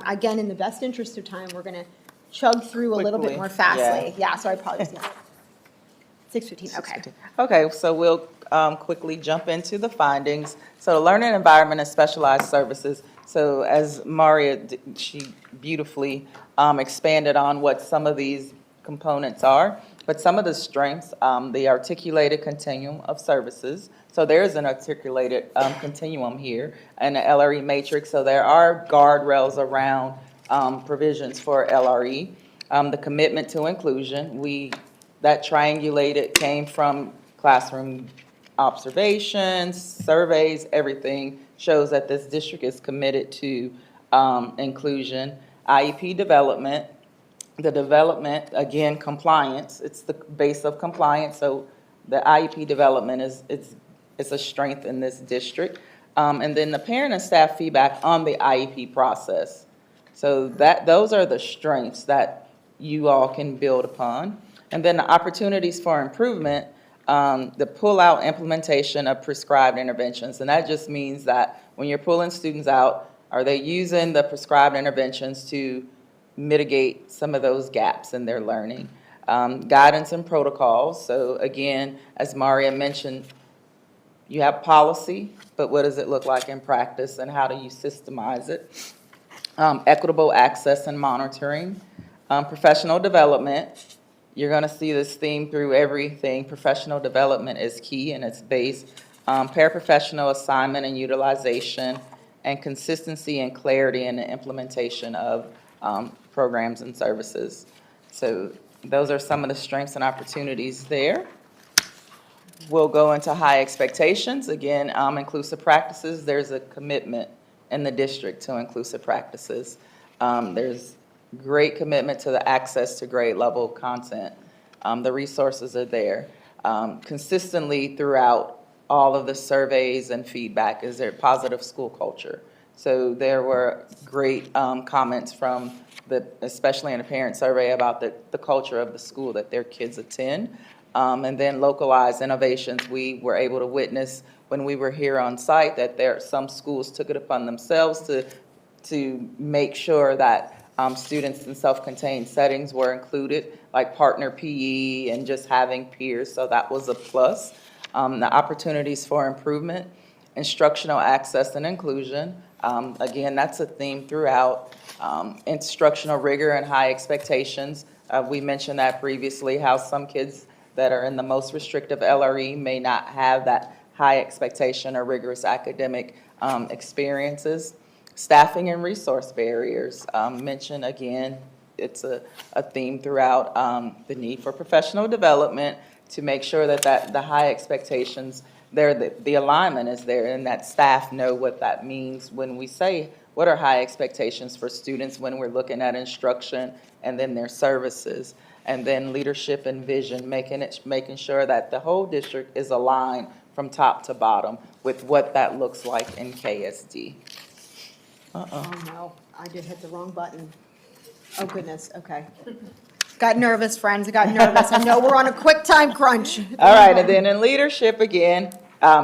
Again, in the best interest of time, we're gonna chug through a little bit Quickly, more fastly. yeah. Yeah, so I probably, 6:15, okay. Okay, so we'll quickly jump into the findings. So learning environment and specialized services. So as Maria, she beautifully expanded on what some of these components are, but some of the strengths, the articulated continuum of services. So there is an articulated continuum here and the LRE matrix. So there are guardrails around provisions for LRE. The commitment to inclusion, that triangulated came from classroom observations, surveys, everything shows that this district is committed to inclusion. IEP development, the development, again, compliance, it's the base of compliance, so the IEP development is a strength in this district. And then the parent and staff feedback on the IEP process. So those are the strengths that you all can build upon. And then the opportunities for improvement, the pull-out implementation of prescribed interventions. And that just means that when you're pulling students out, are they using the prescribed interventions to mitigate some of those gaps in their learning? Guidance and protocols. So again, as Maria mentioned, you have policy, but what does it look like in practice and how do you systemize it? Equitable access and monitoring. Professional development. You're going to see this theme through everything. Professional development is key and it's based. Paraprofessional assignment and utilization, and consistency and clarity in the implementation of programs and services. So those are some of the strengths and opportunities there. We'll go into high expectations. Again, inclusive practices, there's a commitment in the district to inclusive practices. There's great commitment to the access to grade level content. The resources are there. Consistently throughout all of the surveys and feedback is there positive school culture. So there were great comments from especially in the parent survey about the culture of the school that their kids attend. And then localized innovations, we were able to witness when we were here on site that some schools took it upon themselves to make sure that students in self-contained settings were included, like partner PE and just having peers, so that was a plus. The opportunities for improvement, instructional access and inclusion. Again, that's a theme throughout. Instructional rigor and high expectations. We mentioned that previously, how some kids that are in the most restrictive LRE may not have that high expectation or rigorous academic experiences. Staffing and resource barriers. Mentioned again, it's a theme throughout, the need for professional development to make sure that the high expectations there, the alignment is there, and that staff know what that means when we say, what are high expectations for students when we're looking at instruction and then their services. And then leadership and vision, making sure that the whole district is aligned from top to bottom with what that looks like in KSD. Oh, no, I did hit the wrong button. Oh, goodness, okay. Got nervous, friends, got nervous. I know we're on a quick time crunch. All right, and then in leadership again,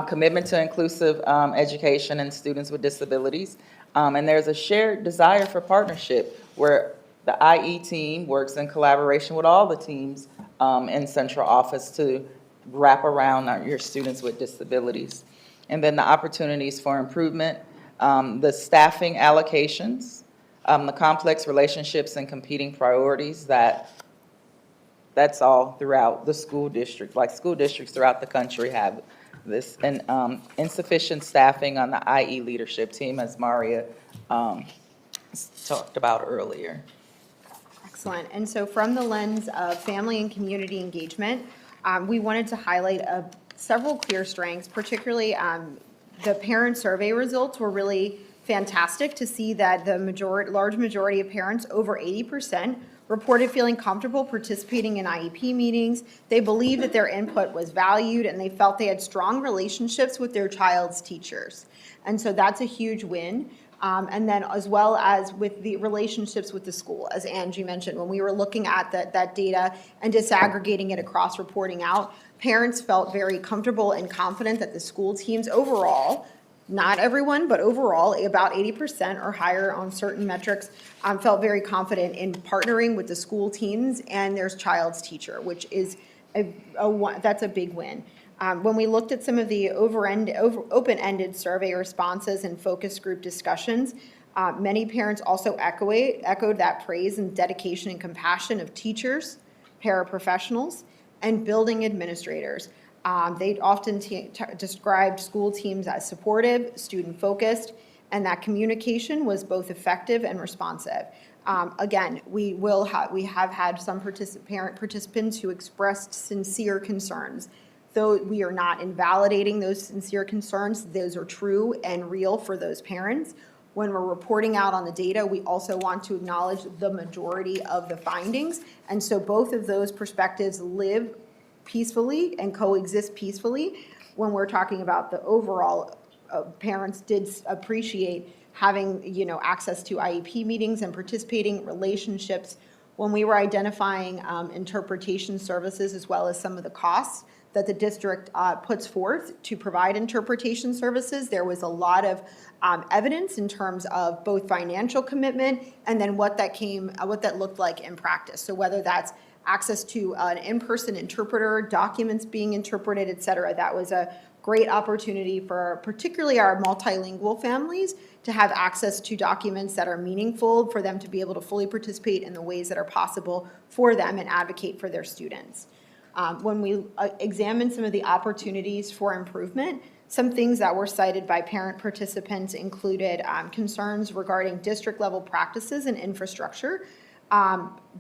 commitment to inclusive education and students with disabilities. And there's a shared desire for partnership where the IE team works in collaboration with all the teams in central office to wrap around your students with disabilities. And then the opportunities for improvement, the staffing allocations, the complex relationships and competing priorities that's all throughout the school district. Like school districts throughout the country have this. And insufficient staffing on the IE leadership team, as Maria talked about earlier. Excellent. And so from the lens of family and community engagement, we wanted to highlight several clear strengths, particularly the parent survey results were really fantastic to see that the large majority of parents, over 80%, reported feeling comfortable participating in IEP meetings. They believed that their input was valued, and they felt they had strong relationships with their child's teachers. And so that's a huge win. And then as well as with the relationships with the school, as Angie mentioned, when we were looking at that data and disaggregating it across reporting out, parents felt very comfortable and confident that the school teams overall, not everyone, but overall, about 80% or higher on certain metrics, felt very confident in partnering with the school teams and their child's teacher, which is that's a big win. When we looked at some of the open-ended survey responses and focus group discussions, many parents also echoed that praise and dedication and compassion of teachers, paraprofessionals, and building administrators. They often described school teams as supportive, student-focused, and that communication was both effective and responsive. Again, we have had some parent participants who expressed sincere concerns. Though we are not invalidating those sincere concerns, those are true and real for those parents. When we're reporting out on the data, we also want to acknowledge the majority of the findings. And so both of those perspectives live peacefully and coexist peacefully. When we're talking about the overall, parents did appreciate having, access to IEP meetings and participating relationships. When we were identifying interpretation services as well as some of the costs that the district puts forth to provide interpretation services, there was a lot of evidence in terms of both financial commitment and then what that looked like in practice. So whether that's access to an in-person interpreter, documents being interpreted, et cetera, that was a great opportunity for particularly our multilingual families to have access to documents that are meaningful for them to be able to fully participate in the ways that are possible for them and advocate for their students. When we examined some of the opportunities for improvement, some things that were cited by parent participants included concerns regarding district-level practices and infrastructure.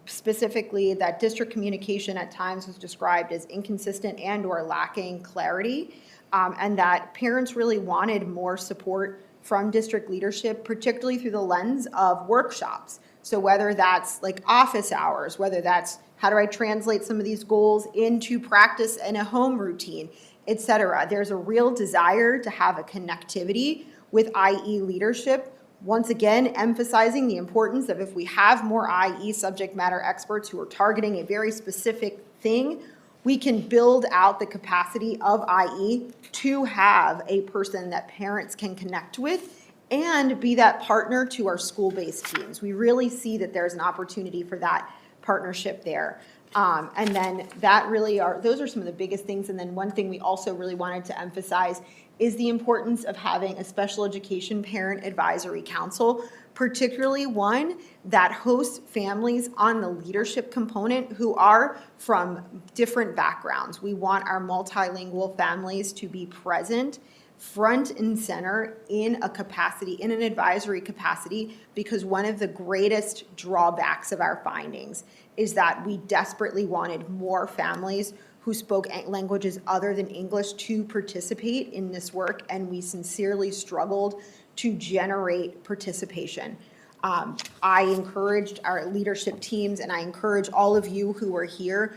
Specifically, that district communication at times was described as inconsistent and or lacking clarity, and that parents really wanted more support from district leadership, particularly through the lens of workshops. So whether that's like office hours, whether that's how do I translate some of these goals into practice and a home routine, et cetera. There's a real desire to have a connectivity with IE leadership. Once again, emphasizing the importance of if we have more IE subject matter experts who are targeting a very specific thing, we can build out the capacity of IE to have a person that parents can connect with and be that partner to our school-based teams. We really see that there's an opportunity for that partnership there. And then those are some of the biggest things. And then one thing we also really wanted to emphasize is the importance of having a special education parent advisory council, particularly one that hosts families on the leadership component who are from different backgrounds. We want our multilingual families to be present front and center in an advisory capacity, because one of the greatest drawbacks of our findings is that we desperately wanted more families who spoke languages other than English to participate in this work, and we sincerely struggled to generate participation. I encouraged our leadership teams, and I encourage all of you who are here,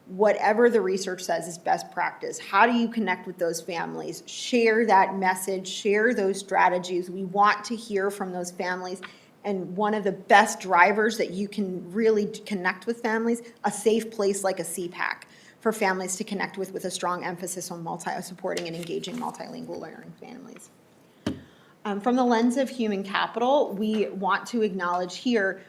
whatever the research says is best practice. How do you connect with those families? Share that message, share those strategies. We want to hear from those families. And one of the best drivers that you can really connect with families, a safe place like a CPAC for families to connect with a strong emphasis on supporting and engaging multilingual learning families. From the lens of human capital, we want to acknowledge here,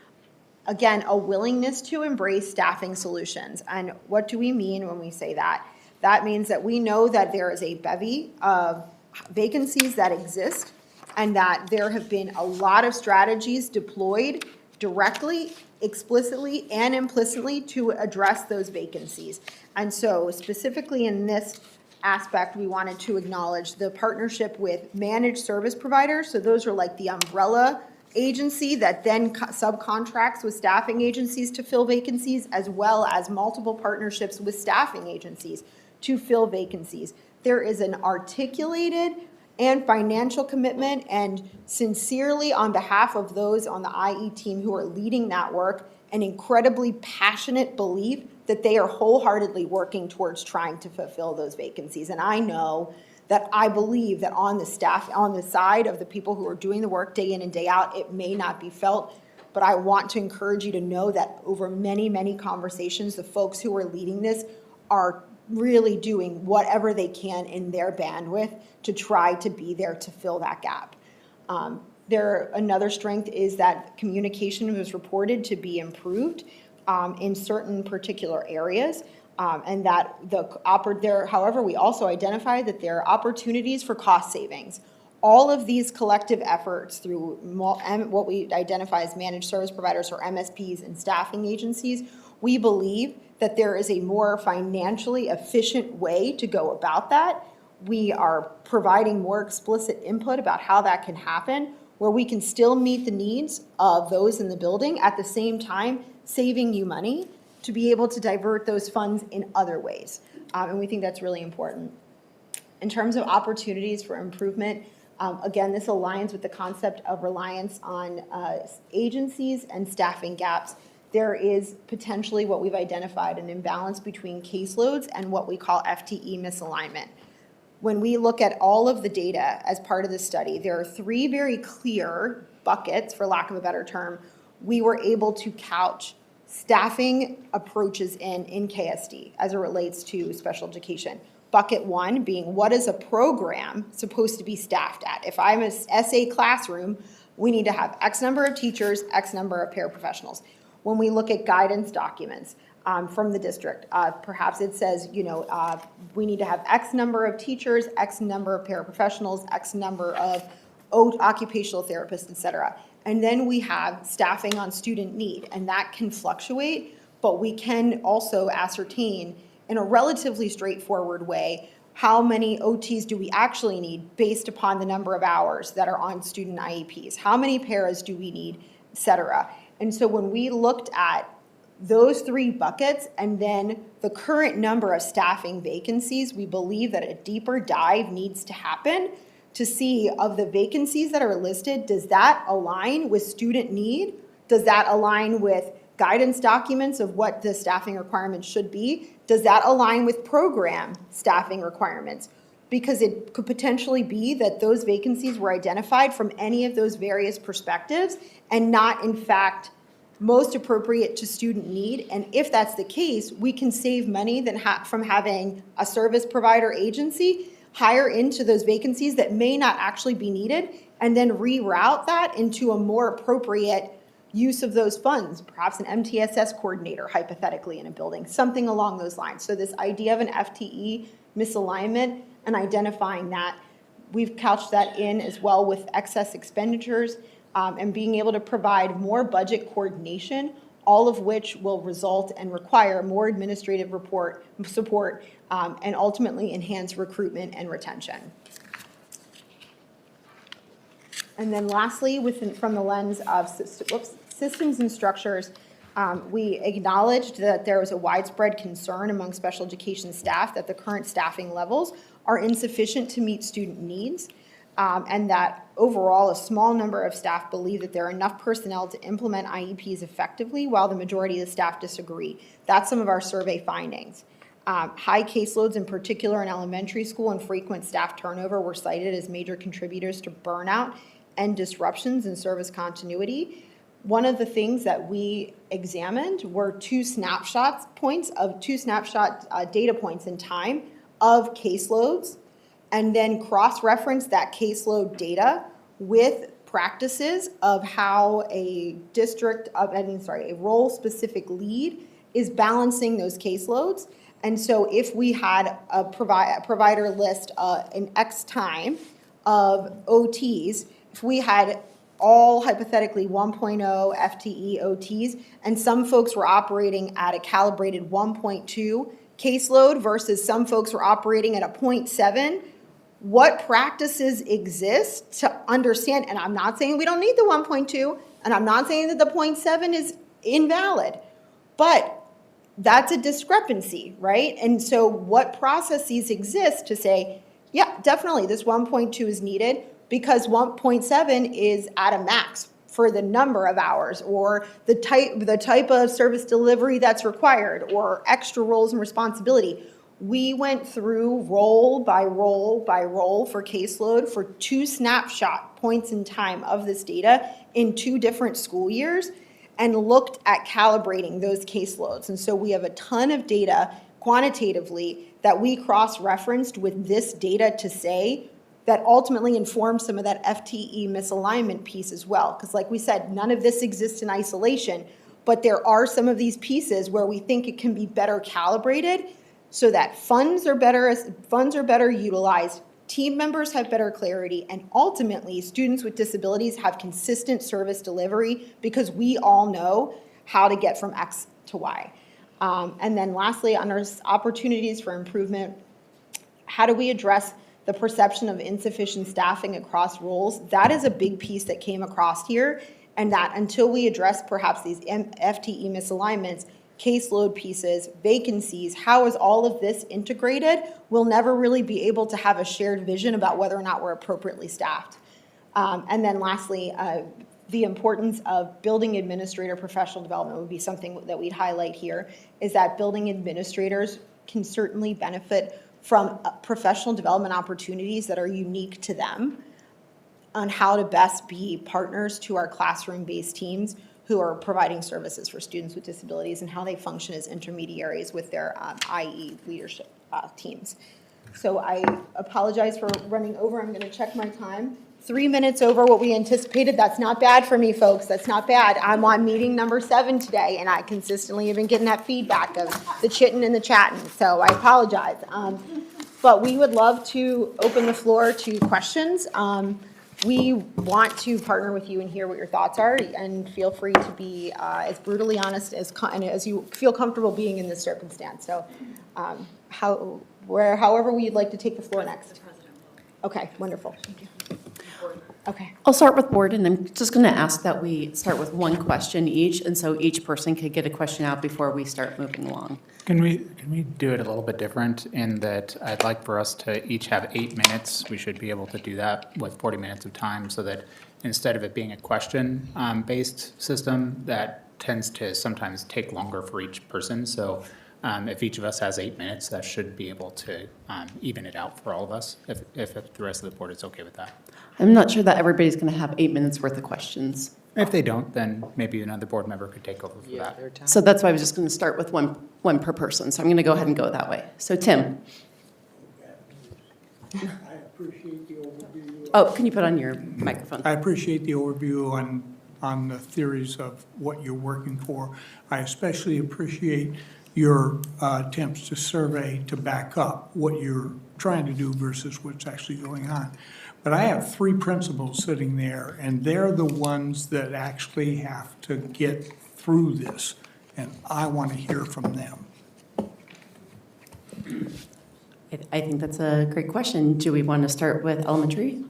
again, a willingness to embrace staffing solutions. And what do we mean when we say that? That means that we know that there is a bevy of vacancies that exist, and that there have been a lot of strategies deployed directly, explicitly, and implicitly to address those vacancies. And so specifically in this aspect, we wanted to acknowledge the partnership with managed service providers. So those are like the umbrella agency that then subcontracts with staffing agencies to fill vacancies, as well as multiple partnerships with staffing agencies to fill vacancies. There is an articulated and financial commitment, and sincerely on behalf of those on the IE team who are leading that work, an incredibly passionate belief that they are wholeheartedly working towards trying to fulfill those vacancies. And I know that I believe that on the side of the people who are doing the work day in and day out, it may not be felt, but I want to encourage you to know that over many, many conversations, the folks who are leading this are really doing whatever they can in their bandwidth to try to be there to fill that gap. Another strength is that communication was reported to be improved in certain particular areas, and that however, we also identified that there are opportunities for cost savings. All of these collective efforts through what we identify as managed service providers or MSPs and staffing agencies, we believe that there is a more financially efficient way to go about that. We are providing more explicit input about how that can happen, where we can still meet the needs of those in the building, at the same time saving you money to be able to divert those funds in other ways. And we think that's really important. In terms of opportunities for improvement, again, this aligns with the concept of reliance on agencies and staffing gaps. There is potentially what we've identified an imbalance between caseloads and what we call FTE misalignment. When we look at all of the data as part of the study, there are three very clear buckets, for lack of a better term, we were able to couch staffing approaches in KSD as it relates to special education. Bucket one being, what is a program supposed to be staffed at? If I'm an SA classroom, we need to have X number of teachers, X number of paraprofessionals. When we look at guidance documents from the district, perhaps it says, we need to have X number of teachers, X number of paraprofessionals, X number of occupational therapists, et cetera. And then we have staffing on student need, and that can fluctuate, but we can also ascertain in a relatively straightforward way how many OTs do we actually need based upon the number of hours that are on student IEPs, how many paras do we need, et cetera. And so when we looked at those three buckets and then the current number of staffing vacancies, we believe that a deeper dive needs to happen to see, of the vacancies that are listed, does that align with student need? Does that align with guidance documents of what the staffing requirements should be? Does that align with program staffing requirements? Because it could potentially be that those vacancies were identified from any of those various perspectives and not, in fact, most appropriate to student need. And if that's the case, we can save money from having a service provider agency hire into those vacancies that may not actually be needed, and then reroute that into a more appropriate use of those funds, perhaps an MTSS coordinator hypothetically in a building, something along those lines. So this idea of an FTE misalignment and identifying that, we've couched that in as well with excess expenditures and being able to provide more budget coordination, all of which will result and require more administrative support and ultimately enhance recruitment and retention. And then lastly, from the lens of systems and structures, we acknowledged that there was a widespread concern among special education staff that the current staffing levels are insufficient to meet student needs, and that overall a small number of staff believe that there are enough personnel to implement IEPs effectively, while the majority of the staff disagree. That's some of our survey findings. High caseloads, in particular in elementary school, and frequent staff turnover were cited as major contributors to burnout and disruptions in service continuity. One of the things that we examined were two snapshot data points in time of caseloads, and then cross-reference that caseload data with practices of how a role-specific lead is balancing those caseloads. And so if we had a provider list in X time of OTs, if we had all hypothetically 1.0 FTE OTs, and some folks were operating at a calibrated 1.2 caseload versus some folks were operating at a 0.7, what practices exist to understand, and I'm not saying we don't need the 1.2, and I'm not saying that the 0.7 is invalid, but that's a discrepancy, right? And so what processes exist to say, yeah, definitely this 1.2 is needed because 1.7 is at a max for the number of hours or the type of service delivery that's required or extra roles and responsibility. We went through role by role by role for caseload for 2 snapshot points in time of this data in 2 different school years and looked at calibrating those caseloads. And so we have a ton of data quantitatively that we cross-referenced with this data to say that ultimately informs some of that FTE misalignment piece as well. Because like we said, none of this exists in isolation, but there are some of these pieces where we think it can be better calibrated so that funds are better utilized, team members have better clarity, and ultimately students with disabilities have consistent service delivery because we all know how to get from X to Y. And then lastly, on our opportunities for improvement, how do we address the perception of insufficient staffing across roles? That is a big piece that came across here, and that until we address perhaps these FTE misalignments, caseload pieces, vacancies, how is all of this integrated, we'll never really be able to have a shared vision about whether or not we're appropriately staffed. And then lastly, the importance of building administrator professional development would be something that we'd highlight here, is that building administrators can certainly benefit from professional development opportunities that are unique to them on how to best be partners to our classroom-based teams who are providing services for students with disabilities and how they function as intermediaries with their IE leadership teams. So I apologize for running over. I'm going to check my time. 3 minutes over what we anticipated. That's not bad for me, folks. That's not bad. I'm on meeting number 7 today, and I consistently have been getting that feedback of the chitting and the chatting. So I apologize. But we would love to open the floor to questions. We want to partner with you and hear what your thoughts are, and feel free to be as brutally honest as you feel comfortable being in this circumstance. So however you'd like to take the floor next. Okay, wonderful. Thank you. Okay. I'll start with board, and I'm just going to ask that we start with one question each, and so each person could get a question out before we start moving along. Can we do it a little bit different in that I'd like for us to each have 8 minutes. We should be able to do that with 40 minutes of time so that instead of it being a question based system, that tends to sometimes take longer for each person. So if each of us has 8 minutes, that should be able to even it out for all of us, if the rest of the board is okay with that. I'm not sure that everybody's going to have 8 minutes worth of questions. If they don't, then maybe another board member could take over for that. So that's why I was just going to start with one per person. So I'm going to go ahead and go that way. So Tim. I appreciate the overview. Oh, can you put on your microphone? I appreciate the overview on the theories of what you're working for. I especially appreciate your attempts to survey to back up what you're trying to do versus what's actually going on. But I have 3 principals sitting there, and they're the ones that actually have to get through this, and I want to hear from them. I think that's a great question. Do we want to start with elementary?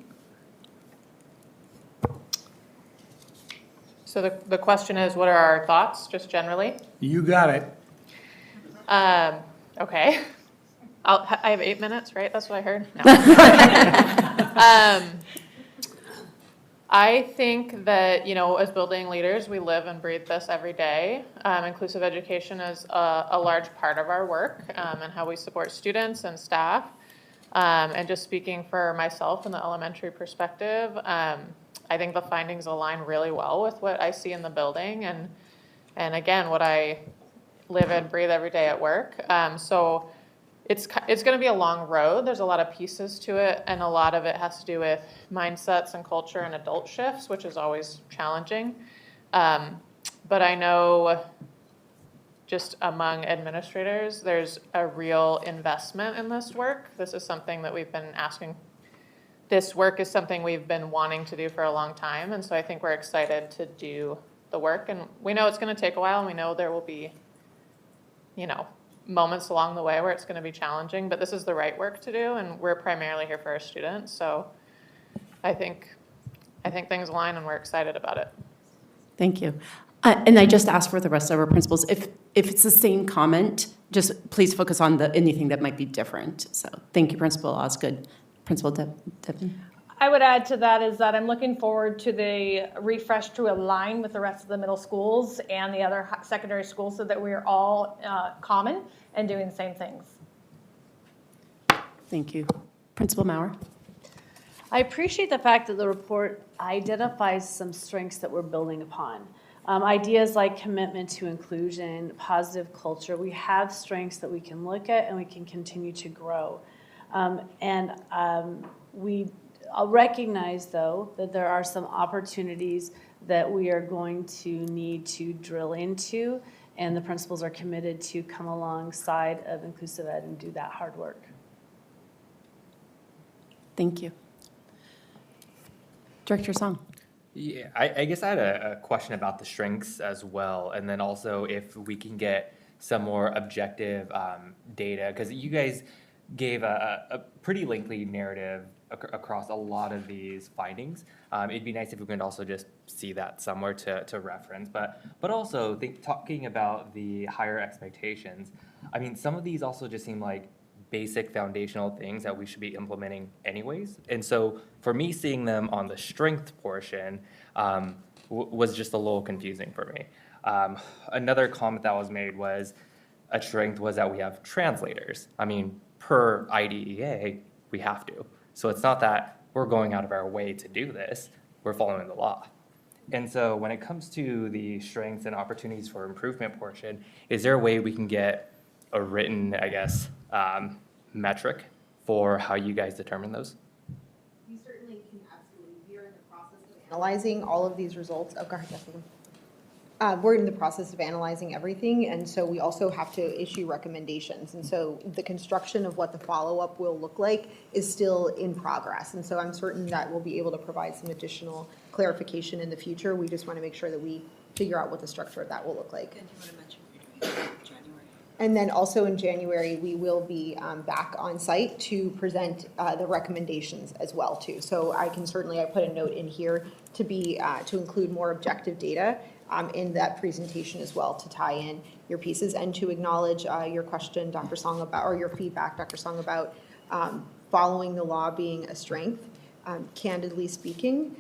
So the question is, what are our thoughts, just generally? You got it. Okay. I have 8 minutes, right? That's what I heard? No. I think that, as building leaders, we live and breathe this every day. Inclusive education is a large part of our work and how we support students and staff. And just speaking for myself in the elementary perspective, I think the findings align really well with what I see in the building and again, what I live and breathe every day at work. So it's going to be a long road. There's a lot of pieces to it, and a lot of it has to do with mindsets and culture and adult shifts, which is always challenging. But I know just among administrators, there's a real investment in this work. This is something that we've been asking. This work is something we've been wanting to do for a long time, and so I think we're excited to do the work. And we know it's going to take a while, and we know there will be, moments along the way where it's going to be challenging, but this is the right work to do, and we're primarily here for our students. So I think things align, and we're excited about it. Thank you. And I just asked for the rest of our principals, if it's the same comment, just please focus on anything that might be different. So thank you, Principal Osgood. Principal Devin? I would add to that is that I'm looking forward to the refresh to align with the rest of the middle schools and the other secondary schools so that we're all common and doing the same things. Thank you. Principal Maurer? I appreciate the fact that the report identifies some strengths that we're building upon. Ideas like commitment to inclusion, positive culture. We have strengths that we can look at and we can continue to grow. I'll recognize, though, that there are some opportunities that we are going to need to drill into, and the principals are committed to come alongside of inclusive ed and do that hard work. Thank you. Director Song? Yeah, I guess I had a question about the strengths as well, and then also if we can get some more objective data, because you guys gave a pretty lengthy narrative across a lot of these findings. It'd be nice if we could also just see that somewhere to reference, but also talking about the higher expectations. I mean, some of these also just seem like basic foundational things that we should be implementing anyways. And so for me, seeing them on the strength portion was just a little confusing for me. Another comment that was made was a strength was that we have translators. I mean, per IDEA, we have to. So it's not that we're going out of our way to do this, we're following the law. And so when it comes to the strengths and opportunities for improvement portion, is there a way we can get a written, I guess, metric for how you guys determine those? We certainly can absolutely. We are in the process of analyzing all of these results. Oh, go ahead, Jessica. We're in the process of analyzing everything, and so we also have to issue recommendations. And so the construction of what the follow-up will look like is still in progress. And so I'm certain that we'll be able to provide some additional clarification in the future. We just want to make sure that we figure out what the structure of that will look like. And you want to mention January? And then also in January, we will be back on site to present the recommendations as well too. So I put a note in here to include more objective data in that presentation as well, to tie in your pieces and to acknowledge your question, Dr. Song, or your feedback, Dr. Song, about following the law being a strength. Candidly speaking,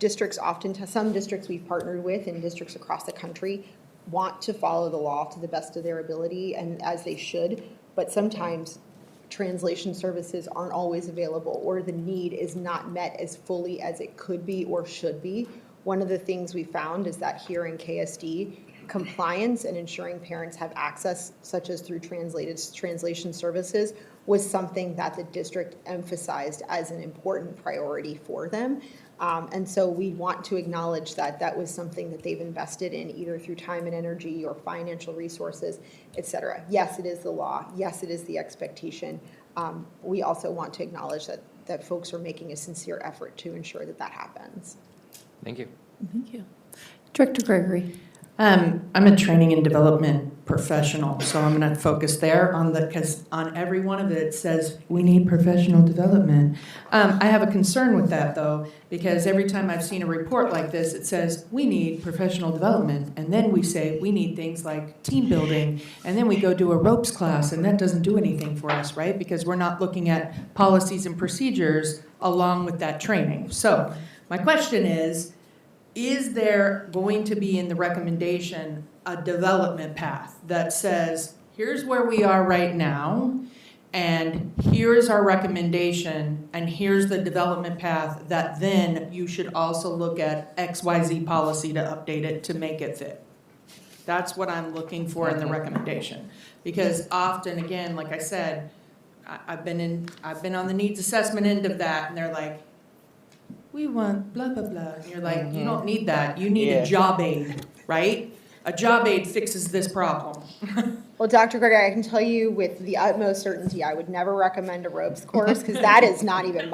some districts we've partnered with and districts across the country want to follow the law to the best of their ability, and as they should, but sometimes translation services aren't always available, or the need is not met as fully as it could be or should be. One of the things we found is that here in KSD, compliance and ensuring parents have access, such as through translation services, was something that the district emphasized as an important priority for them. And so we want to acknowledge that that was something that they've invested in, either through time and energy or financial resources, et cetera. Yes, it is the law. Yes, it is the expectation. We also want to acknowledge that folks are making a sincere effort to ensure that that happens. Thank you. Thank you. Director Gregory. I'm a training and development professional, so I'm going to focus there because on every one of it says we need professional development. I have a concern with that though, because every time I've seen a report like this, it says we need professional development, and then we say we need things like team building, and then we go do a ropes class, and that doesn't do anything for us, right? Because we're not looking at policies and procedures along with that training. So my question is there going to be in the recommendation a development path that says, here's where we are right now, and here's our recommendation, and here's the development path that then you should also look at XYZ policy to update it to make it fit? That's what I'm looking for in the recommendation. Because often, again, like I said, I've been on the needs assessment end of that, and they're like, we want blah, blah, blah. And you're like, you don't need that. You need a job aid, right? A job aid fixes this problem. Well, Dr. Gregory, I can tell you with the utmost certainty, I would never recommend a ropes course, because that is not even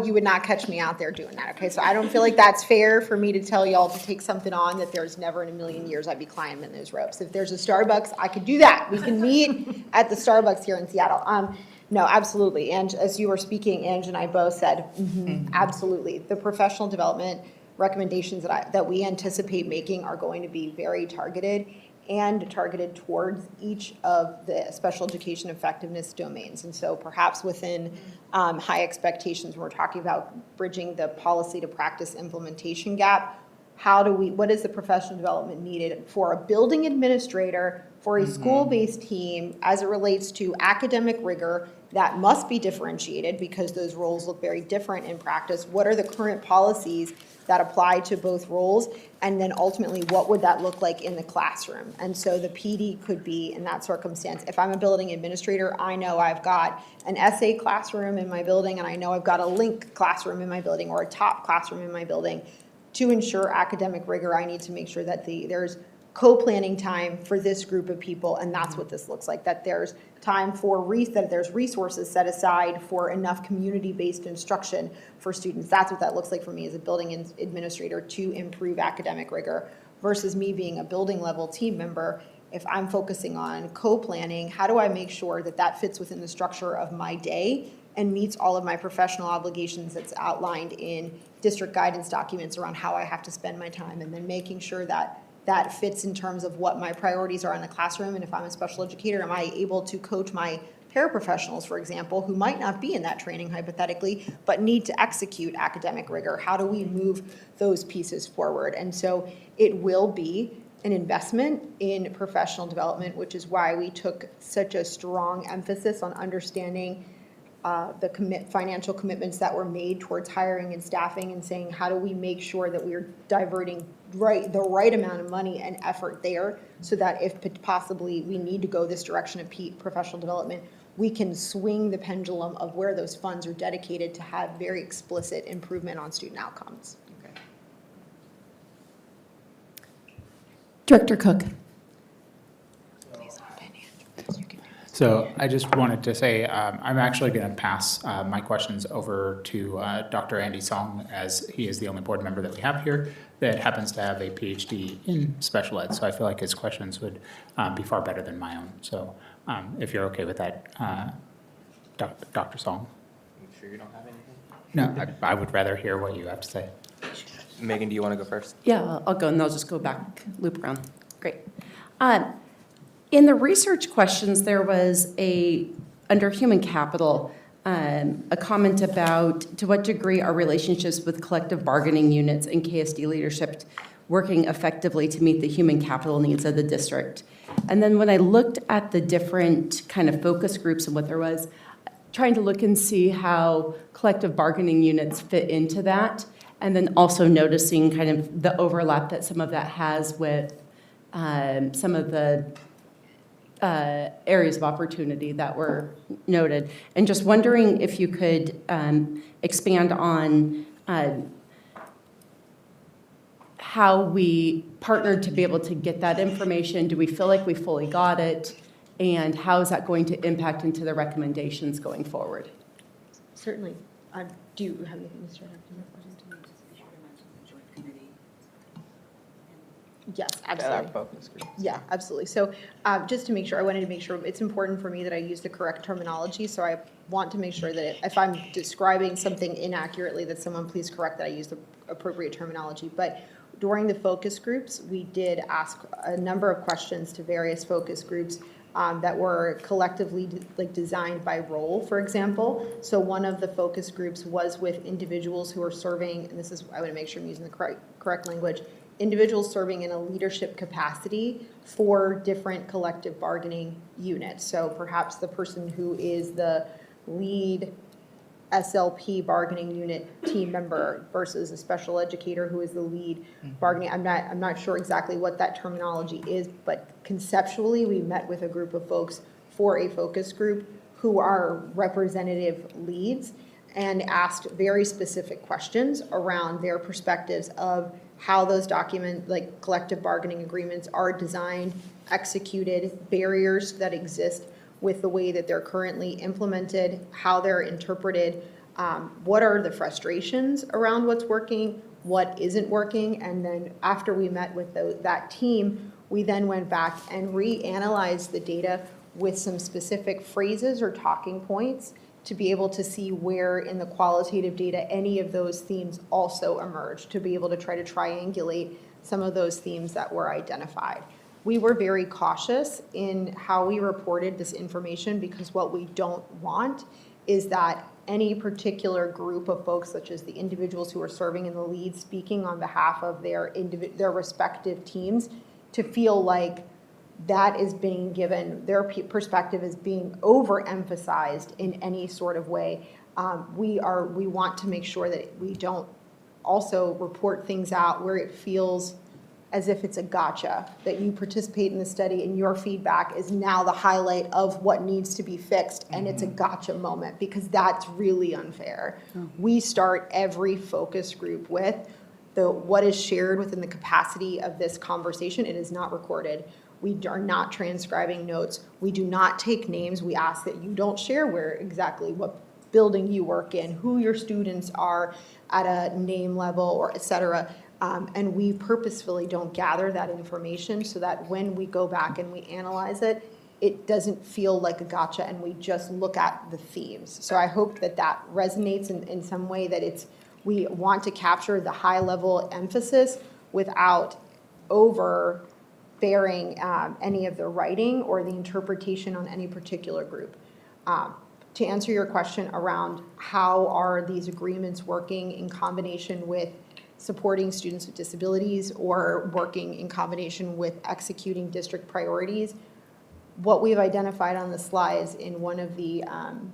you would not catch me out there doing that, okay? So I don't feel like that's fair for me to tell y'all to take something on that there's never in a million years I'd be climbing those ropes. If there's a Starbucks, I could do that. We can meet at the Starbucks here in Seattle. No, absolutely. And as you were speaking, Ange and I both said, absolutely. The professional development recommendations that we anticipate making are going to be very targeted and targeted towards each of the special education effectiveness domains. And so perhaps within high expectations, when we're talking about bridging the policy to practice implementation gap, what is the professional development needed for a building administrator, for a school-based team, as it relates to academic rigor that must be differentiated because those roles look very different in practice? What are the current policies that apply to both roles? And then ultimately, what would that look like in the classroom? And so the PD could be, in that circumstance, if I'm a building administrator, I know I've got an essay classroom in my building, and I know I've got a link classroom in my building, or a top classroom in my building. To ensure academic rigor, I need to make sure that there's co-planning time for this group of people, and that's what this looks like, that there's time for that there's resources set aside for enough community-based instruction for students. That's what that looks like for me as a building administrator to improve academic rigor, versus me being a building level team member. If I'm focusing on co-planning, how do I make sure that that fits within the structure of my day and meets all of my professional obligations that's outlined in district guidance documents around how I have to spend my time, and then making sure that that fits in terms of what my priorities are in the classroom. And if I'm a special educator, am I able to coach my paraprofessionals, for example, who might not be in that training hypothetically, but need to execute academic rigor? How do we move those pieces forward? And so it will be an investment in professional development, which is why we took such a strong emphasis on understanding the financial commitments that were made towards hiring and staffing, and saying, how do we make sure that we're diverting the right amount of money and effort there, so that if possibly we need to go this direction of professional development, we can swing the pendulum of where those funds are dedicated to have very explicit improvement on student outcomes. Director Cook. So I just wanted to say, I'm actually going to pass my questions over to Dr. Andy Song, as he is the only board member that we have here that happens to have a PhD in special ed. So I feel like his questions would be far better than my own. So if you're okay with that, Dr. Song. You sure you don't have anything? No, I would rather hear what you have to say. Megan, do you want to go first? Yeah, I'll go, and I'll just go back, loop around. Great. In the research questions, there was under human capital, a comment about to what degree are relationships with collective bargaining units and KSD leadership working effectively to meet the human capital needs of the district. And then when I looked at the different kind of focus groups and what there was, trying to look and see how collective bargaining units fit into that, and then also noticing kind of the overlap that some of that has with some of the areas of opportunity that were noted. And just wondering if you could expand on how we partnered to be able to get that information. Do we feel like we fully got it? And how is that going to impact into the recommendations going forward? Certainly. Do you have anything to start off? Yes, absolutely. Focus group. Yeah, absolutely. So just to make sure, I wanted to make sure, it's important for me that I use the correct terminology. So I want to make sure that if I'm describing something inaccurately, that someone please correct that I use the appropriate terminology. But during the focus groups, we did ask a number of questions to various focus groups that were collectively designed by role, for example. So one of the focus groups was with individuals who are serving, and this is, I want to make sure I'm using the correct language, individuals serving in a leadership capacity for different collective bargaining units. So perhaps the person who is the lead SLP bargaining unit team member versus a special educator who is the lead bargaining. I'm not sure exactly what that terminology is, but conceptually we met with a group of folks for a focus group who are representative leads and asked very specific questions around their perspectives of how those collective bargaining agreements are designed, executed, barriers that exist with the way that they're currently implemented, how they're interpreted, what are the frustrations around what's working, what isn't working, and then after we met with that team, we then went back and reanalyzed the data with some specific phrases or talking points to be able to see where in the qualitative data any of those themes also emerged, to be able to try to triangulate some of those themes that were identified. We were very cautious in how we reported this information because what we don't want is that any particular group of folks, such as the individuals who are serving in the lead, speaking on behalf of their respective teams, to feel like that is being given, their perspective is being overemphasized in any sort of way. We want to make sure that we don't also report things out where it feels as if it's a gotcha, that you participate in the study and your feedback is now the highlight of what needs to be fixed, and it's a gotcha moment, because that's really unfair. We start every focus group with what is shared within the capacity of this conversation. It is not recorded. We are not transcribing notes. We do not take names. We ask that you don't share what building you work in, who your students are at a name level, or et cetera. And we purposefully don't gather that information so that when we go back and we analyze it, it doesn't feel like a gotcha and we just look at the themes. So I hope that that resonates in some way, that we want to capture the high level emphasis without overbearing any of the writing or the interpretation on any particular group. To answer your question around how are these agreements working in combination with supporting students with disabilities or working in combination with executing district priorities, what we've identified on the slides in one of the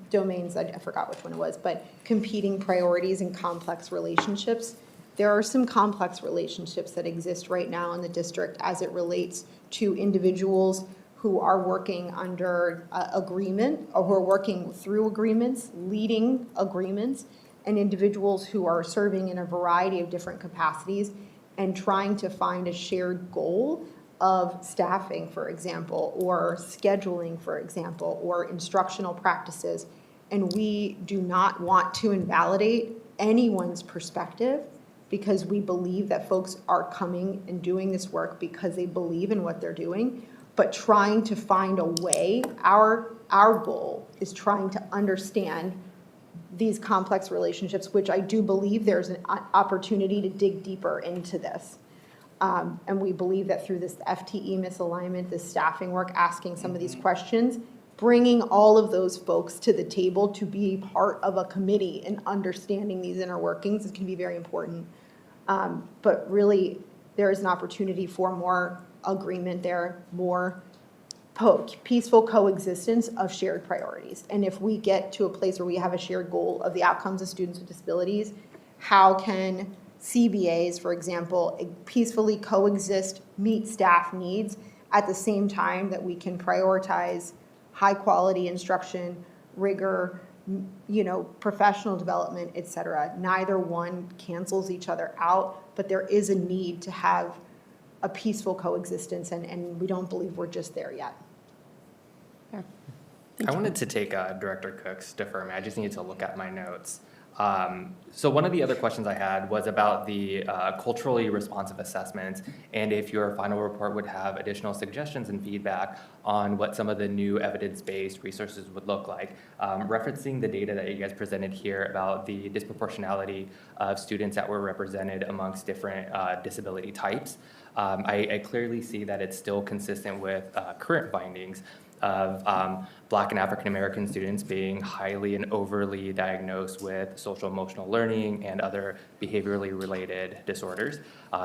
domains, I forgot which one it was, but competing priorities and complex relationships. There are some complex relationships that exist right now in the district as it relates to individuals who are working under agreement or who are working through agreements, leading agreements, and individuals who are serving in a variety of different capacities and trying to find a shared goal of staffing, for example, or scheduling, for example, or instructional practices. And we do not want to invalidate anyone's perspective, because we believe that folks are coming and doing this work because they believe in what they're doing, but trying to find a way, our goal is trying to understand these complex relationships, which I do believe there's an opportunity to dig deeper into this. And we believe that through this FTE misalignment, this staffing work, asking some of these questions, bringing all of those folks to the table to be part of a committee and understanding these inner workings can be very important. But really, there is an opportunity for more agreement there, more peaceful coexistence of shared priorities. And if we get to a place where we have a shared goal of the outcomes of students with disabilities, how can CBAs, for example, peacefully coexist, meet staff needs at the same time that we can prioritize high-quality instruction, rigor, professional development, et cetera. Neither one cancels each other out, but there is a need to have a peaceful coexistence, and we don't believe we're just there yet. I wanted to take Director Cook's deferment. I just needed to look at my notes. So one of the other questions I had was about the culturally responsive assessments, and if your final report would have additional suggestions and feedback on what some of the new evidence-based resources would look like. Referencing the data that you guys presented here about the disproportionality of students that were represented amongst different disability types, I clearly see that it's still consistent with current findings of Black and African American students being highly and overly diagnosed with social emotional learning and other behaviorally related disorders.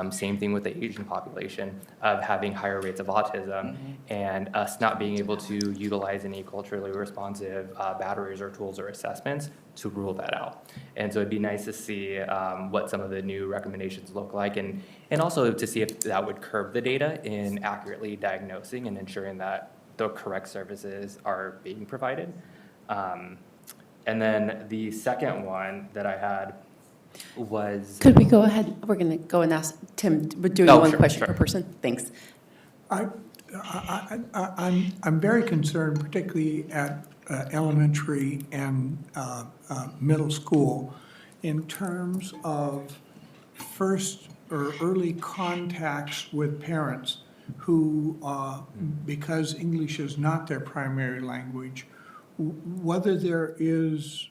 Same thing with the Asian population of having higher rates of autism and us not being able to utilize any culturally responsive batteries or tools or assessments to rule that out. And so it'd be nice to see what some of the new recommendations look like, and also to see if that would curb the data in accurately diagnosing and ensuring that the correct services are being provided. And then the second one that I had was... Could we go ahead? We're going to go and ask Tim. We're doing one question per person. Thanks. I'm very concerned, particularly at elementary and middle school, in terms of first or early contacts with parents who, because English is not their primary language, whether there is,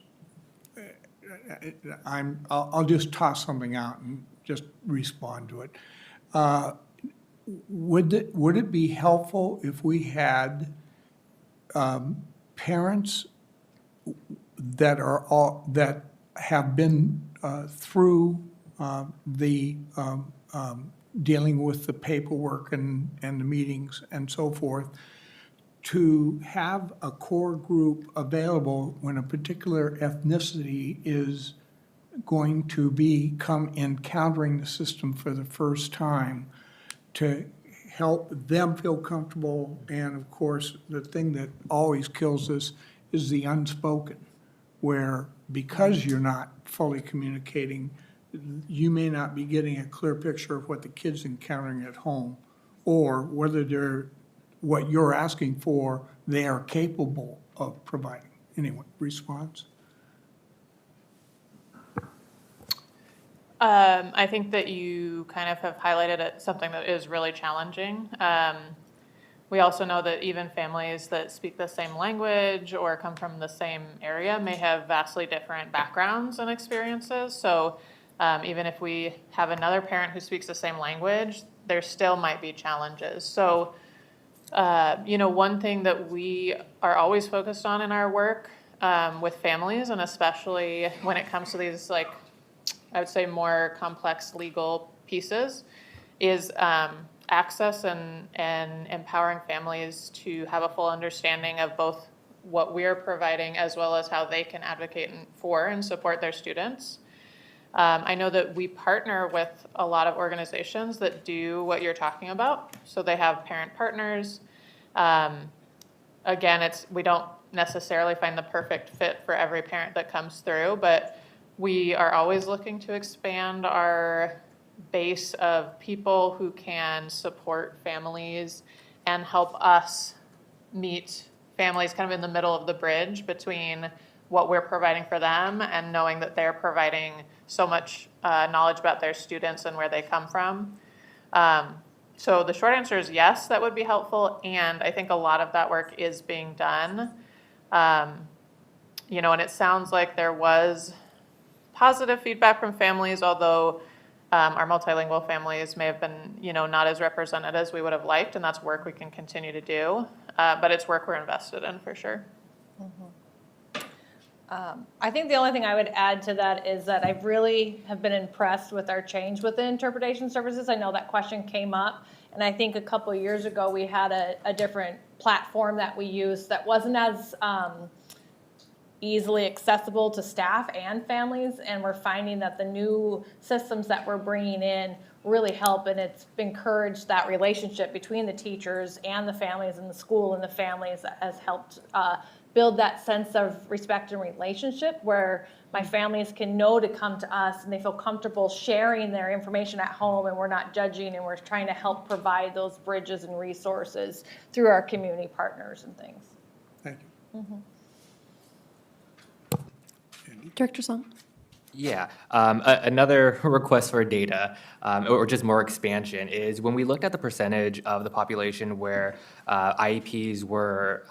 I'll just toss something out and just respond to it. Would it be helpful if we had parents that have been through the dealing with the paperwork and the meetings and so forth, to have a core group available when a particular ethnicity is going to come encountering the system for the first time, to help them feel comfortable. And of course, the thing that always kills us is the unspoken, where because you're not fully communicating, you may not be getting a clear picture of what the kid's encountering at home, or whether what you're asking for, they are capable of providing. Anyway, response? I think that you kind of have highlighted something that is really challenging. We also know that even families that speak the same language or come from the same area may have vastly different backgrounds and experiences. So even if we have another parent who speaks the same language, there still might be challenges. So, one thing that we are always focused on in our work with families, and especially when it comes to these, I would say, more complex legal pieces, is access and empowering families to have a full understanding of both what we're providing as well as how they can advocate for and support their students. I know that we partner with a lot of organizations that do what you're talking about. So they have parent partners. Again, we don't necessarily find the perfect fit for every parent that comes through, but we are always looking to expand our base of people who can support families and help us meet families kind of in the middle of the bridge between what we're providing for them and knowing that they're providing so much knowledge about their students and where they come from. So the short answer is yes, that would be helpful, and I think a lot of that work is being done. And it sounds like there was positive feedback from families, although our multilingual families may have been, not as represented as we would have liked, and that's work we can continue to do. But it's work we're invested in for sure. I think the only thing I would add to that is that I really have been impressed with our change with the interpretation services. I know that question came up, and I think a couple of years ago we had a different platform that we used that wasn't as easily accessible to staff and families, and we're finding that the new systems that we're bringing in really help, and it's encouraged that relationship between the teachers and the families and the school and the families that has helped build that sense of respect and relationship where my families can know to come to us and they feel comfortable sharing their information at home, and we're not judging, and we're trying to help provide those bridges and resources through our community partners and things. Thank you. Director Song? Yeah, another request for data, or just more expansion, is when we looked at the percentage of the population where IEPs were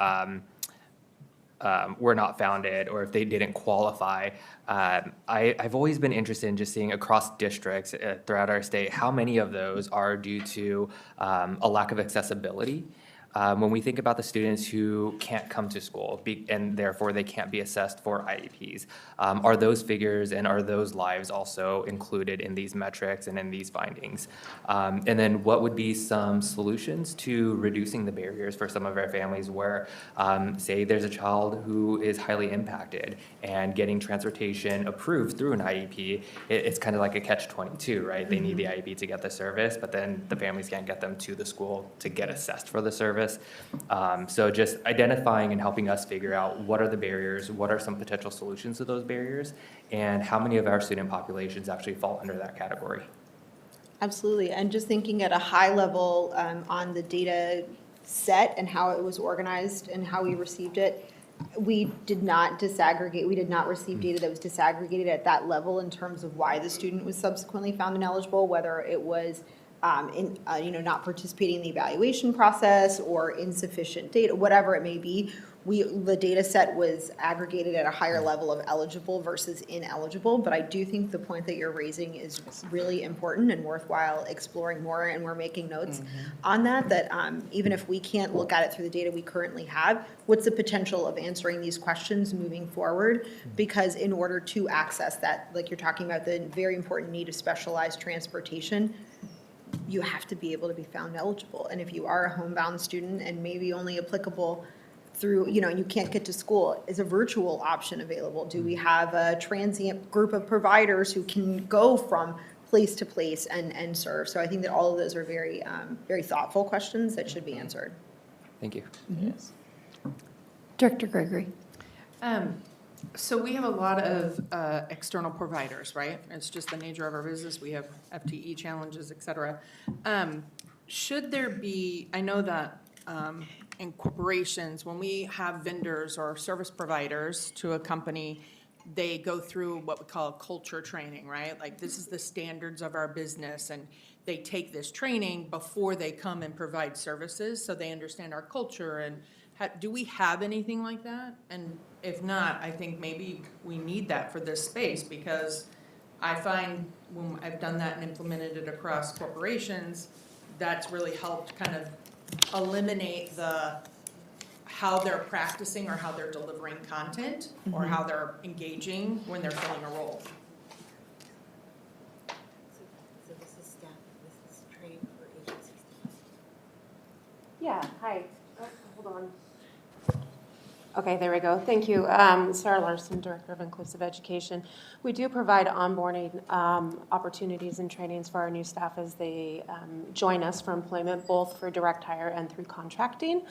not founded, or if they didn't qualify, I've always been interested in just seeing across districts throughout our state, how many of those are due to a lack of accessibility. When we think about the students who can't come to school and therefore they can't be assessed for IEPs, are those figures and are those lives also included in these metrics and in these findings? And then what would be some solutions to reducing the barriers for some of our families where, say there's a child who is highly impacted and getting transportation approved through an IEP, it's kind of like a catch-22, right? They need the IEP to get the service, but then the families can't get them to the school to get assessed for the service. So just identifying and helping us figure out what are the barriers, what are some potential solutions to those barriers, and how many of our student populations actually fall under that category. Absolutely, and just thinking at a high level on the data set and how it was organized and how we received it, we did not disaggregate, we did not receive data that was disaggregated at that level in terms of why the student was subsequently found ineligible, whether it was not participating in the evaluation process or insufficient data, whatever it may be. The data set was aggregated at a higher level of eligible versus ineligible, but I do think the point that you're raising is really important and worthwhile exploring more, and we're making notes on that even if we can't look at it through the data we currently have, what's the potential of answering these questions moving forward? Because in order to access that, like you're talking about the very important need of specialized transportation, you have to be able to be found eligible. And if you are a homebound student and maybe only applicable through, and you can't get to school, is a virtual option available? Do we have a transient group of providers who can go from place to place and serve? So I think that all of those are very, very thoughtful questions that should be answered. Thank you. Yes. Director Gregory? So we have a lot of external providers, right? It's just the nature of our business. We have FTE challenges, et cetera. Should there be, I know that in corporations, when we have vendors or service providers to a company, they go through what we call culture training, right? Like, this is the standards of our business, and they take this training before they come and provide services, so they understand our culture. And do we have anything like that? And if not, I think maybe we need that for this space, because I find when I've done that and implemented it across corporations, that's really helped kind of eliminate how they're practicing or how they're delivering content or how they're engaging when they're filling a role. So this is staff, this is training for agency staff. Yeah, hi. Hold on. Okay, there we go. Thank you. Sarah Larson, Director of Inclusive Education. We do provide onboarding opportunities and trainings for our new staff as they join us for employment, both for direct hire and through contracting.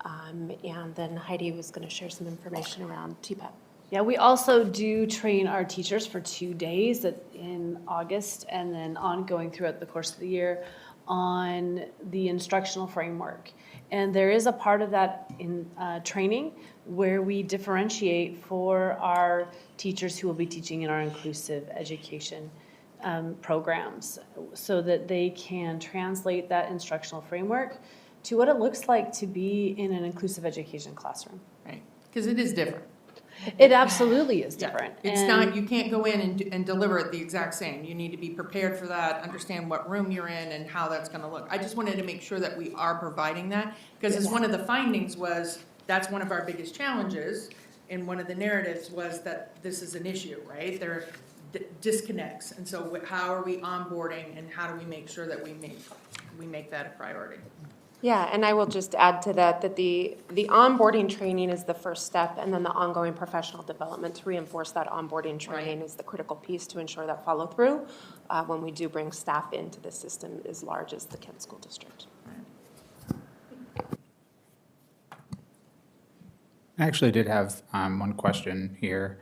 And then Heidi was going to share some information around TPEP. Yeah, we also do train our teachers for 2 days in August and then ongoing throughout the course of the year on the instructional framework. And there is a part of that in training where we differentiate for our teachers who will be teaching in our inclusive education programs so that they can translate that instructional framework to what it looks like to be in an inclusive education classroom. Right, because it is different. It absolutely is different. It's not, you can't go in and deliver it the exact same. You need to be prepared for that, understand what room you're in and how that's gonna look. I just wanted to make sure that we are providing that, because as one of the findings was, that's one of our biggest challenges, and one of the narratives was that this is an issue, right? There are disconnects, and so how are we onboarding and how do we make sure that we make that a priority? Yeah, and I will just add to that, that the onboarding training is the first step, and then the ongoing professional development to reinforce that onboarding training is the critical piece to ensure that follow-through when we do bring staff into the system as large as the Kent School District. I actually did have one question here.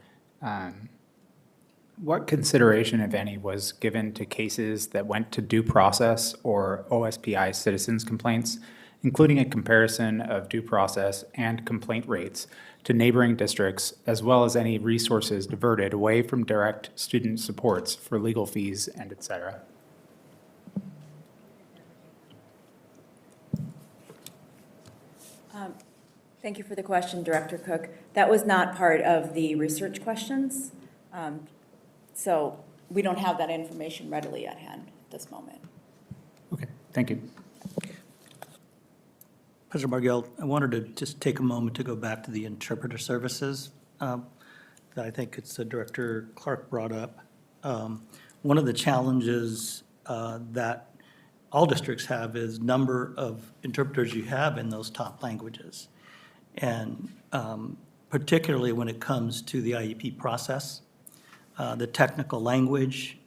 What consideration, if any, was given to cases that went to due process or OSPI citizens complaints, including a comparison of due process and complaint rates to neighboring districts, as well as any resources diverted away from direct student supports for legal fees and et cetera? Thank you for the question, Director Cook. That was not part of the research questions. So we don't have that information readily at hand at this moment. Okay, thank you. President Bargill, I wanted to just take a moment to go back to the interpreter services that I think it's Director Clark brought up. One of the challenges that all districts have is number of interpreters you have in those top languages. And particularly when it comes to the IEP process, the technical language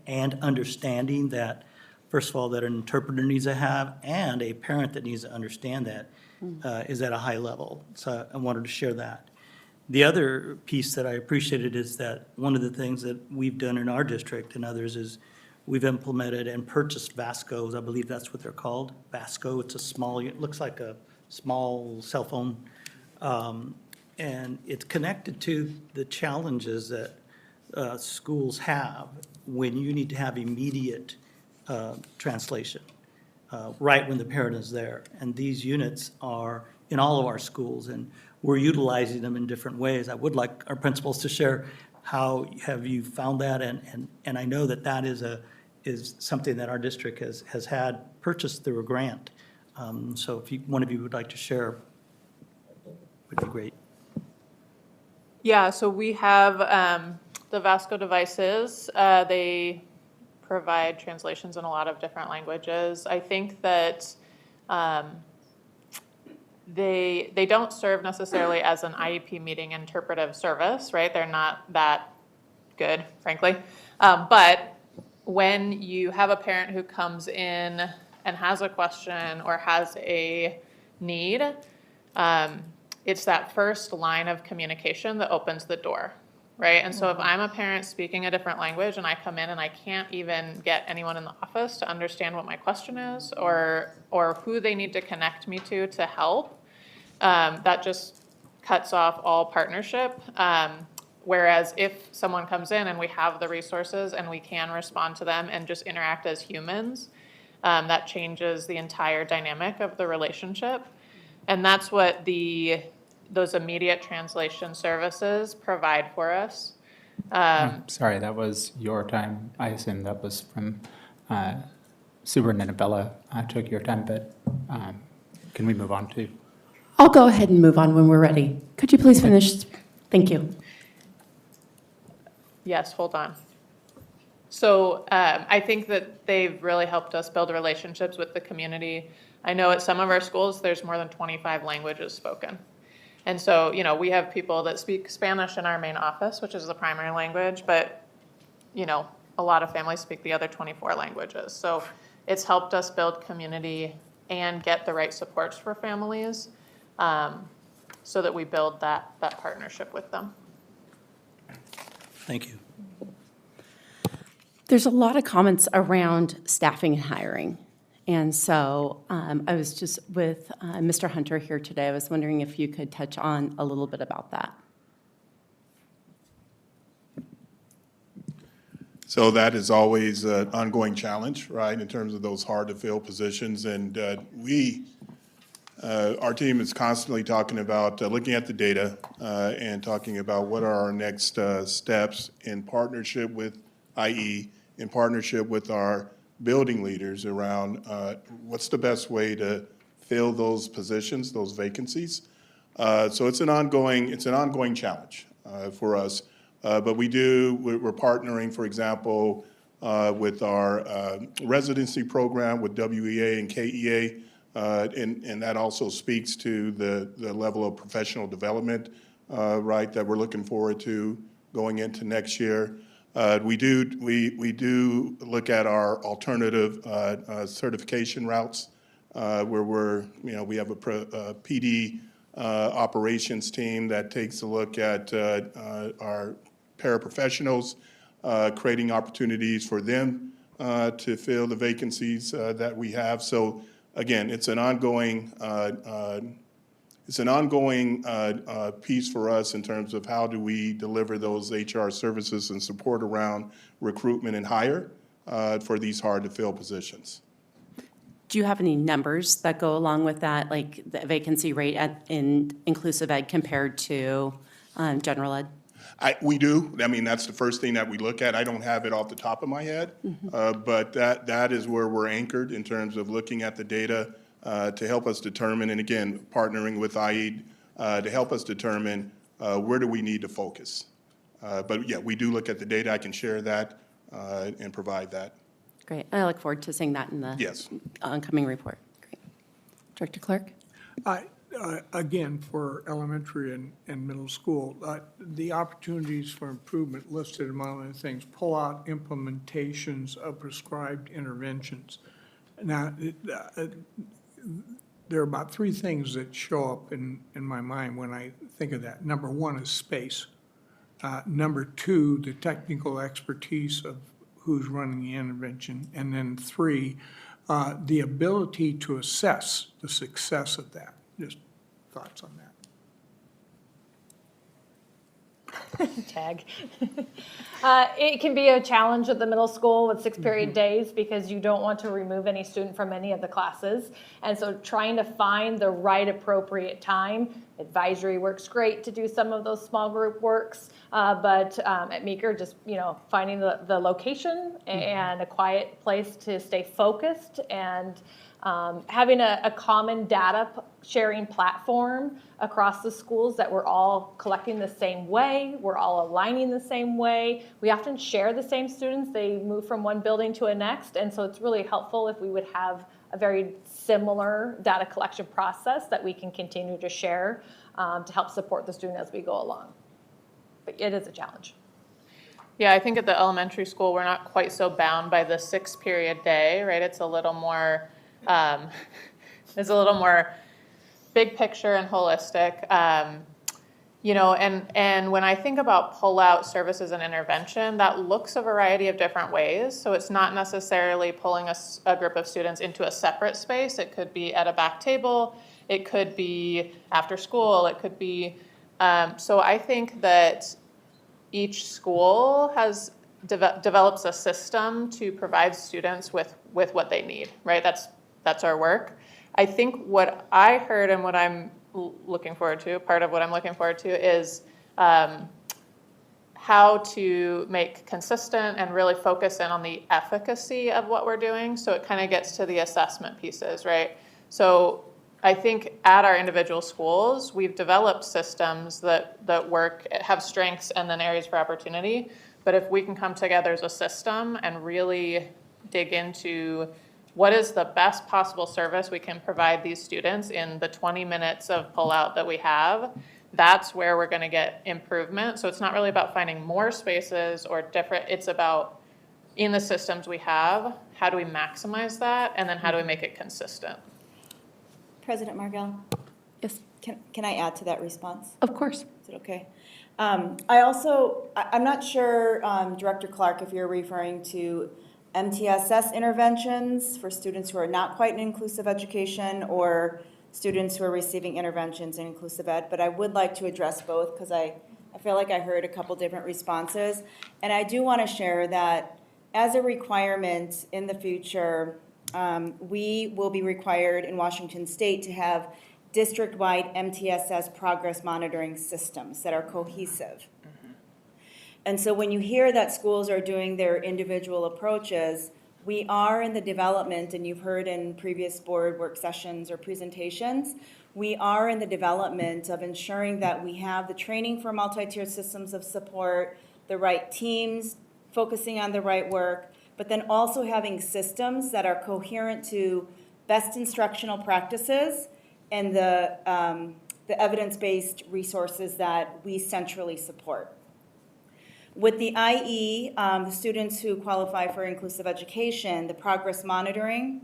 and understanding that, first of all, that an interpreter needs to have and a parent that needs to understand that is at a high level. So I wanted to share that. The other piece that I appreciated is that one of the things that we've done in our district and others is we've implemented and purchased Vascos. I believe that's what they're called. Vasco, it's a small, it looks like a small cell phone. And it's connected to the challenges that schools have when you need to have immediate translation, right when the parent is there. And these units are in all of our schools, and we're utilizing them in different ways. I would like our principals to share how have you found that, and I know that that is something that our district has had purchased through a grant. So if one of you would like to share, would be great. Yeah, so we have the Vasco devices. They provide translations in a lot of different languages. I think that they don't serve necessarily as an IEP meeting interpretive service, right? They're not that good, frankly. But when you have a parent who comes in and has a question or has a need, it's that first line of communication that opens the door, right? And so if I'm a parent speaking a different language and I come in and I can't even get anyone in the office to understand what my question is or who they need to connect me to help, that just cuts off all partnership. Whereas if someone comes in and we have the resources and we can respond to them and just interact as humans, that changes the entire dynamic of the relationship. And that's what those immediate translation services provide for us. Sorry, that was your time. I assume that was from Superintendent Bella. I took your time, but can we move on to? I'll go ahead and move on when we're ready. Could you please finish? Thank you. Yes, hold on. So I think that they've really helped us build relationships with the community. I know at some of our schools, there's more than 25 languages spoken. And so, we have people that speak Spanish in our main office, which is the primary language, but, a lot of families speak the other 24 languages. So it's helped us build community and get the right supports for families so that we build that partnership with them. Thank you. There's a lot of comments around staffing and hiring. And so I was just with Mr. Hunter here today. I was wondering if you could touch on a little bit about that. So that is always an ongoing challenge, right, in terms of those hard-to-fill positions. And our team is constantly talking about looking at the data and talking about what are our next steps in partnership with IE, in partnership with our building leaders around what's the best way to fill those positions, those vacancies. So it's an ongoing challenge for us. But we're partnering, for example, with our residency program with WEA and KEA And that also speaks to the level of professional development, right, that we're looking forward to going into next year. We do look at our alternative certification routes, where we have a PD operations team that takes a look at our paraprofessionals, creating opportunities for them to fill the vacancies that we have. So again, it's an ongoing piece for us in terms of how do we deliver those HR services and support around recruitment and hire for these hard-to-fill positions. Do you have any numbers that go along with that, like the vacancy rate in inclusive ed compared to general ed? We do. I mean, that's the first thing that we look at. I don't have it off the top of my head, but that is where we're anchored in terms of looking at the data to help us determine, and again, partnering with IE to help us determine where do we need to focus. But yeah, we do look at the data. I can share that and provide that. Great. I look forward to seeing that in the Yes. oncoming report. Great. Director Clark? Again, for elementary and middle school, the opportunities for improvement listed among other things, pull out implementations of prescribed interventions. Now, there are about three things that show up in my mind when I think of that. Number one is space. Number two, the technical expertise of who's running the intervention. And then three, the ability to assess the success of that. Just thoughts on that. Tag. It can be a challenge at the middle school with 6-period days because you don't want to remove any student from any of the classes. And so trying to find the right appropriate time. Advisory works great to do some of those small group works, but at Meeker, just finding the location and a quiet place to stay focused and having a common data sharing platform across the schools that we're all collecting the same way, we're all aligning the same way. We often share the same students. They move from one building to a next, and so it's really helpful if we would have a very similar data collection process that we can continue to share to help support the student as we go along. But it is a challenge. Yeah, I think at the elementary school, we're not quite so bound by the 6-period day, right? It's a little more big picture and holistic. And when I think about pull-out services and intervention, that looks a variety of different ways. So it's not necessarily pulling a group of students into a separate space. It could be at a back table. It could be after school. It could be, so I think that each school develops a system to provide students with what they need, right? That's our work. I think what I heard and what I'm looking forward to, part of what I'm looking forward to is how to make consistent and really focus in on the efficacy of what we're doing. So it kind of gets to the assessment pieces, right? So I think at our individual schools, we've developed systems that work, have strengths and then areas for opportunity. But if we can come together as a system and really dig into what is the best possible service we can provide these students in the 20 minutes of pull-out that we have, that's where we're going to get improvement. So it's not really about finding more spaces or different, it's about in the systems we have, how do we maximize that, and then how do we make it consistent? President Margell? Yes. Can I add to that response? Of course. Is it okay? I'm not sure, Director Clark, if you're referring to MTSS interventions for students who are not quite in inclusive education or students who are receiving interventions in inclusive ed, but I would like to address both because I feel like I heard a couple different responses. And I do want to share that as a requirement in the future, we will be required in Washington State to have district-wide MTSS progress monitoring systems that are cohesive. And so when you hear that schools are doing their individual approaches, we are in the development, and you've heard in previous board work sessions or presentations, we are in the development of ensuring that we have the training for multi-tiered systems of support, the right teams focusing on the right work, but then also having systems that are coherent to best instructional practices, and the evidence-based resources that we centrally support. With the IE, the students who qualify for inclusive education, the progress monitoring,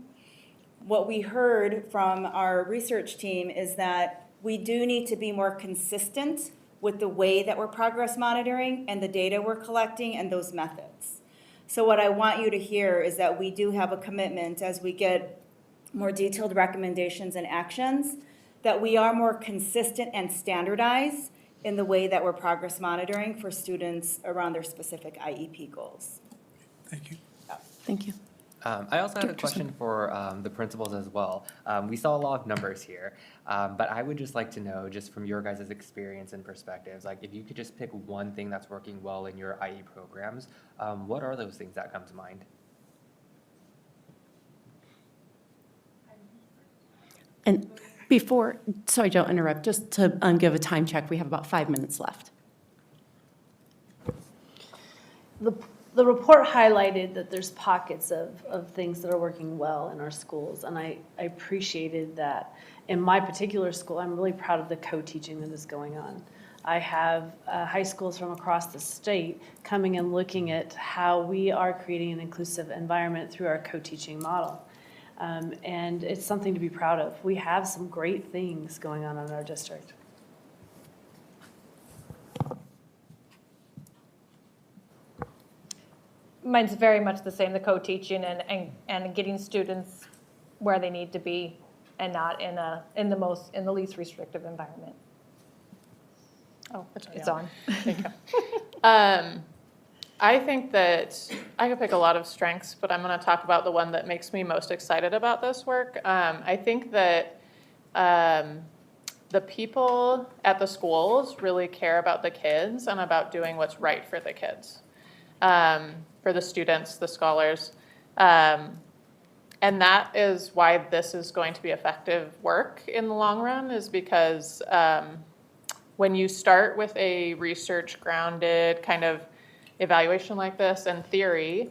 what we heard from our research team is that we do need to be more consistent with the way that we're progress monitoring and the data we're collecting and those methods. So what I want you to hear is that we do have a commitment as we get more detailed recommendations and actions, that we are more consistent and standardized in the way that we're progress monitoring for students around their specific IEP goals. Thank you. Thank you. I also have a question for the principals as well. We saw a lot of numbers here, but I would just like to know, just from your guys' experience and perspectives, like if you could just pick one thing that's working well in your IE programs, what are those things that come to mind? And before, so I don't interrupt, just to give a time check, we have about 5 minutes left. The report highlighted that there's pockets of things that are working well in our schools, and I appreciated that. In my particular school, I'm really proud of the co-teaching that is going on. I have high schools from across the state coming and looking at how we are creating an inclusive environment through our co-teaching model. And it's something to be proud of. We have some great things going on in our district. Mine's very much the same, the co-teaching and getting students where they need to be and not in the least restrictive environment. Oh, It's on. Thank you. I think that I could pick a lot of strengths, but I'm going to talk about the one that makes me most excited about this work. I think that the people at the schools really care about the kids and about doing what's right for the kids, for the students, the scholars. And that is why this is going to be effective work in the long run, is because when you start with a research-grounded kind of evaluation like this and theory,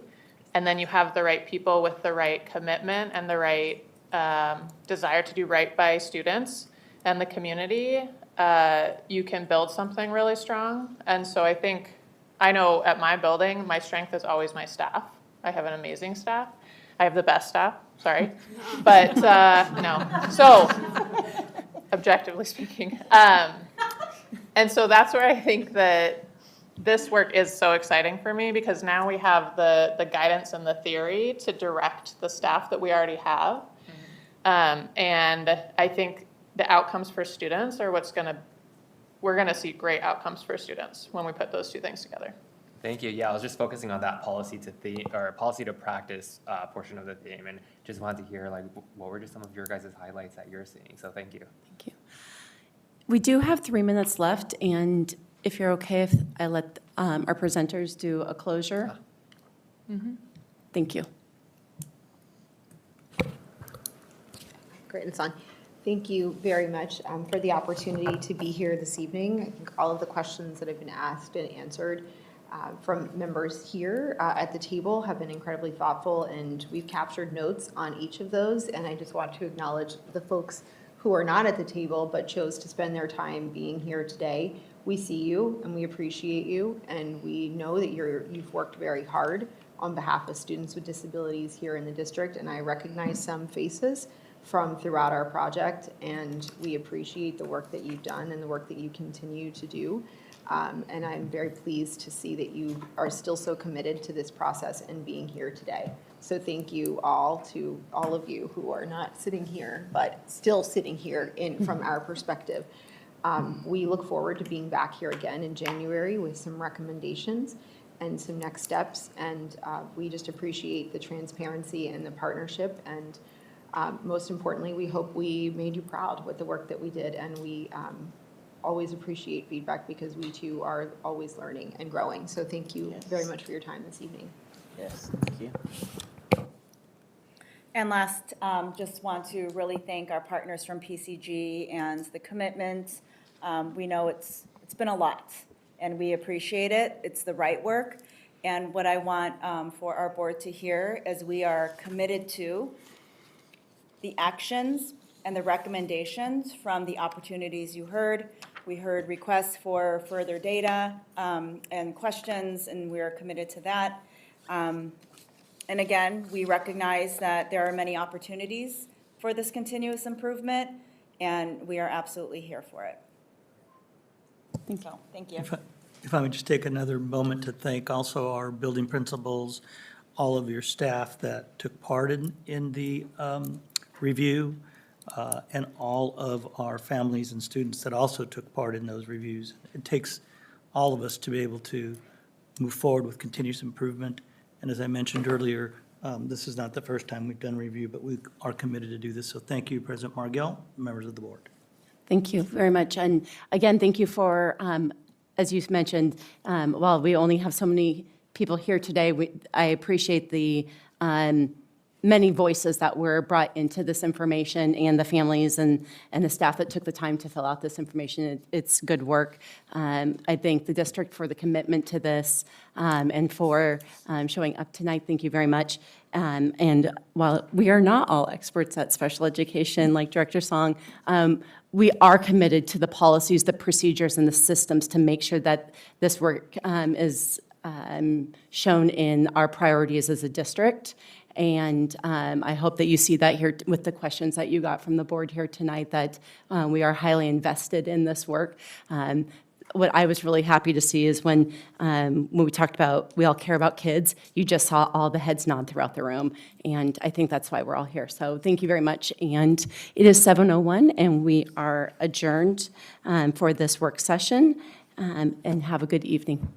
and then you have the right people with the right commitment and the right desire to do right by students and the community, you can build something really strong. And so I know at my building, my strength is always my staff. I have an amazing staff. I have the best staff, sorry. But no, so objectively speaking. And so that's where I think that this work is so exciting for me, because now we have the guidance and the theory to direct the staff that we already have. And I think the outcomes for students are we're gonna see great outcomes for students when we put those two things together. Thank you. Yeah, I was just focusing on that policy to practice portion of the theme, and just wanted to hear like what were just some of your guys' highlights that you're seeing. So thank you. Thank you. We do have 3 minutes left, and if you're okay, if I let our presenters do a closure. Thank you. Great, and son. Thank you very much for the opportunity to be here this evening. I think all of the questions that have been asked and answered from members here at the table have been incredibly thoughtful, and we've captured notes on each of those. And I just want to acknowledge the folks who are not at the table but chose to spend their time being here today. We see you and we appreciate you, and we know that you've worked very hard on behalf of students with disabilities here in the district, and I recognize some faces from throughout our project, and we appreciate the work that you've done and the work that you continue to do. And I'm very pleased to see that you are still so committed to this process and being here today. So thank you all, to all of you who are not sitting here, but still sitting here from our perspective. We look forward to being back here again in January with some recommendations and some next steps. And we just appreciate the transparency and the partnership. And most importantly, we hope we made you proud with the work that we did. And we always appreciate feedback, because we too are always learning and growing. So thank you very much for your time this evening. Yes, thank you. And last, just want to really thank our partners from PCG and the commitment. We know it's been a lot, and we appreciate it. It's the right work. And what I want for our board to hear is we are committed to the actions and the recommendations from the opportunities you heard. We heard requests for further data and questions, and we are committed to that. And again, we recognize that there are many opportunities for this continuous improvement, and we are absolutely here for it. So, thank you. If I would just take another moment to thank also our building principals, all of your staff that took part in the review, and all of our families and students that also took part in those reviews. It takes all of us to be able to move forward with continuous improvement. And as I mentioned earlier, this is not the first time we've done review, but we are committed to do this. So thank you, President Margell, members of the board. Thank you very much. And again, thank you for, as you mentioned, while we only have so many people here today, I appreciate the many voices that were brought into this information and the families and the staff that took the time to fill out this information. It's good work. I thank the district for the commitment to this and for showing up tonight. Thank you very much. And while we are not all experts at special education, like Director Song, we are committed to the policies, the procedures, and the systems to make sure that this work is shown in our priorities as a district. And I hope that you see that here with the questions that you got from the board here tonight, that we are highly invested in this work. What I was really happy to see is when we talked about we all care about kids, you just saw all the heads nod throughout the room. And I think that's why we're all here. So thank you very much. And it is 7:01, and we are adjourned for this work session. And have a good evening.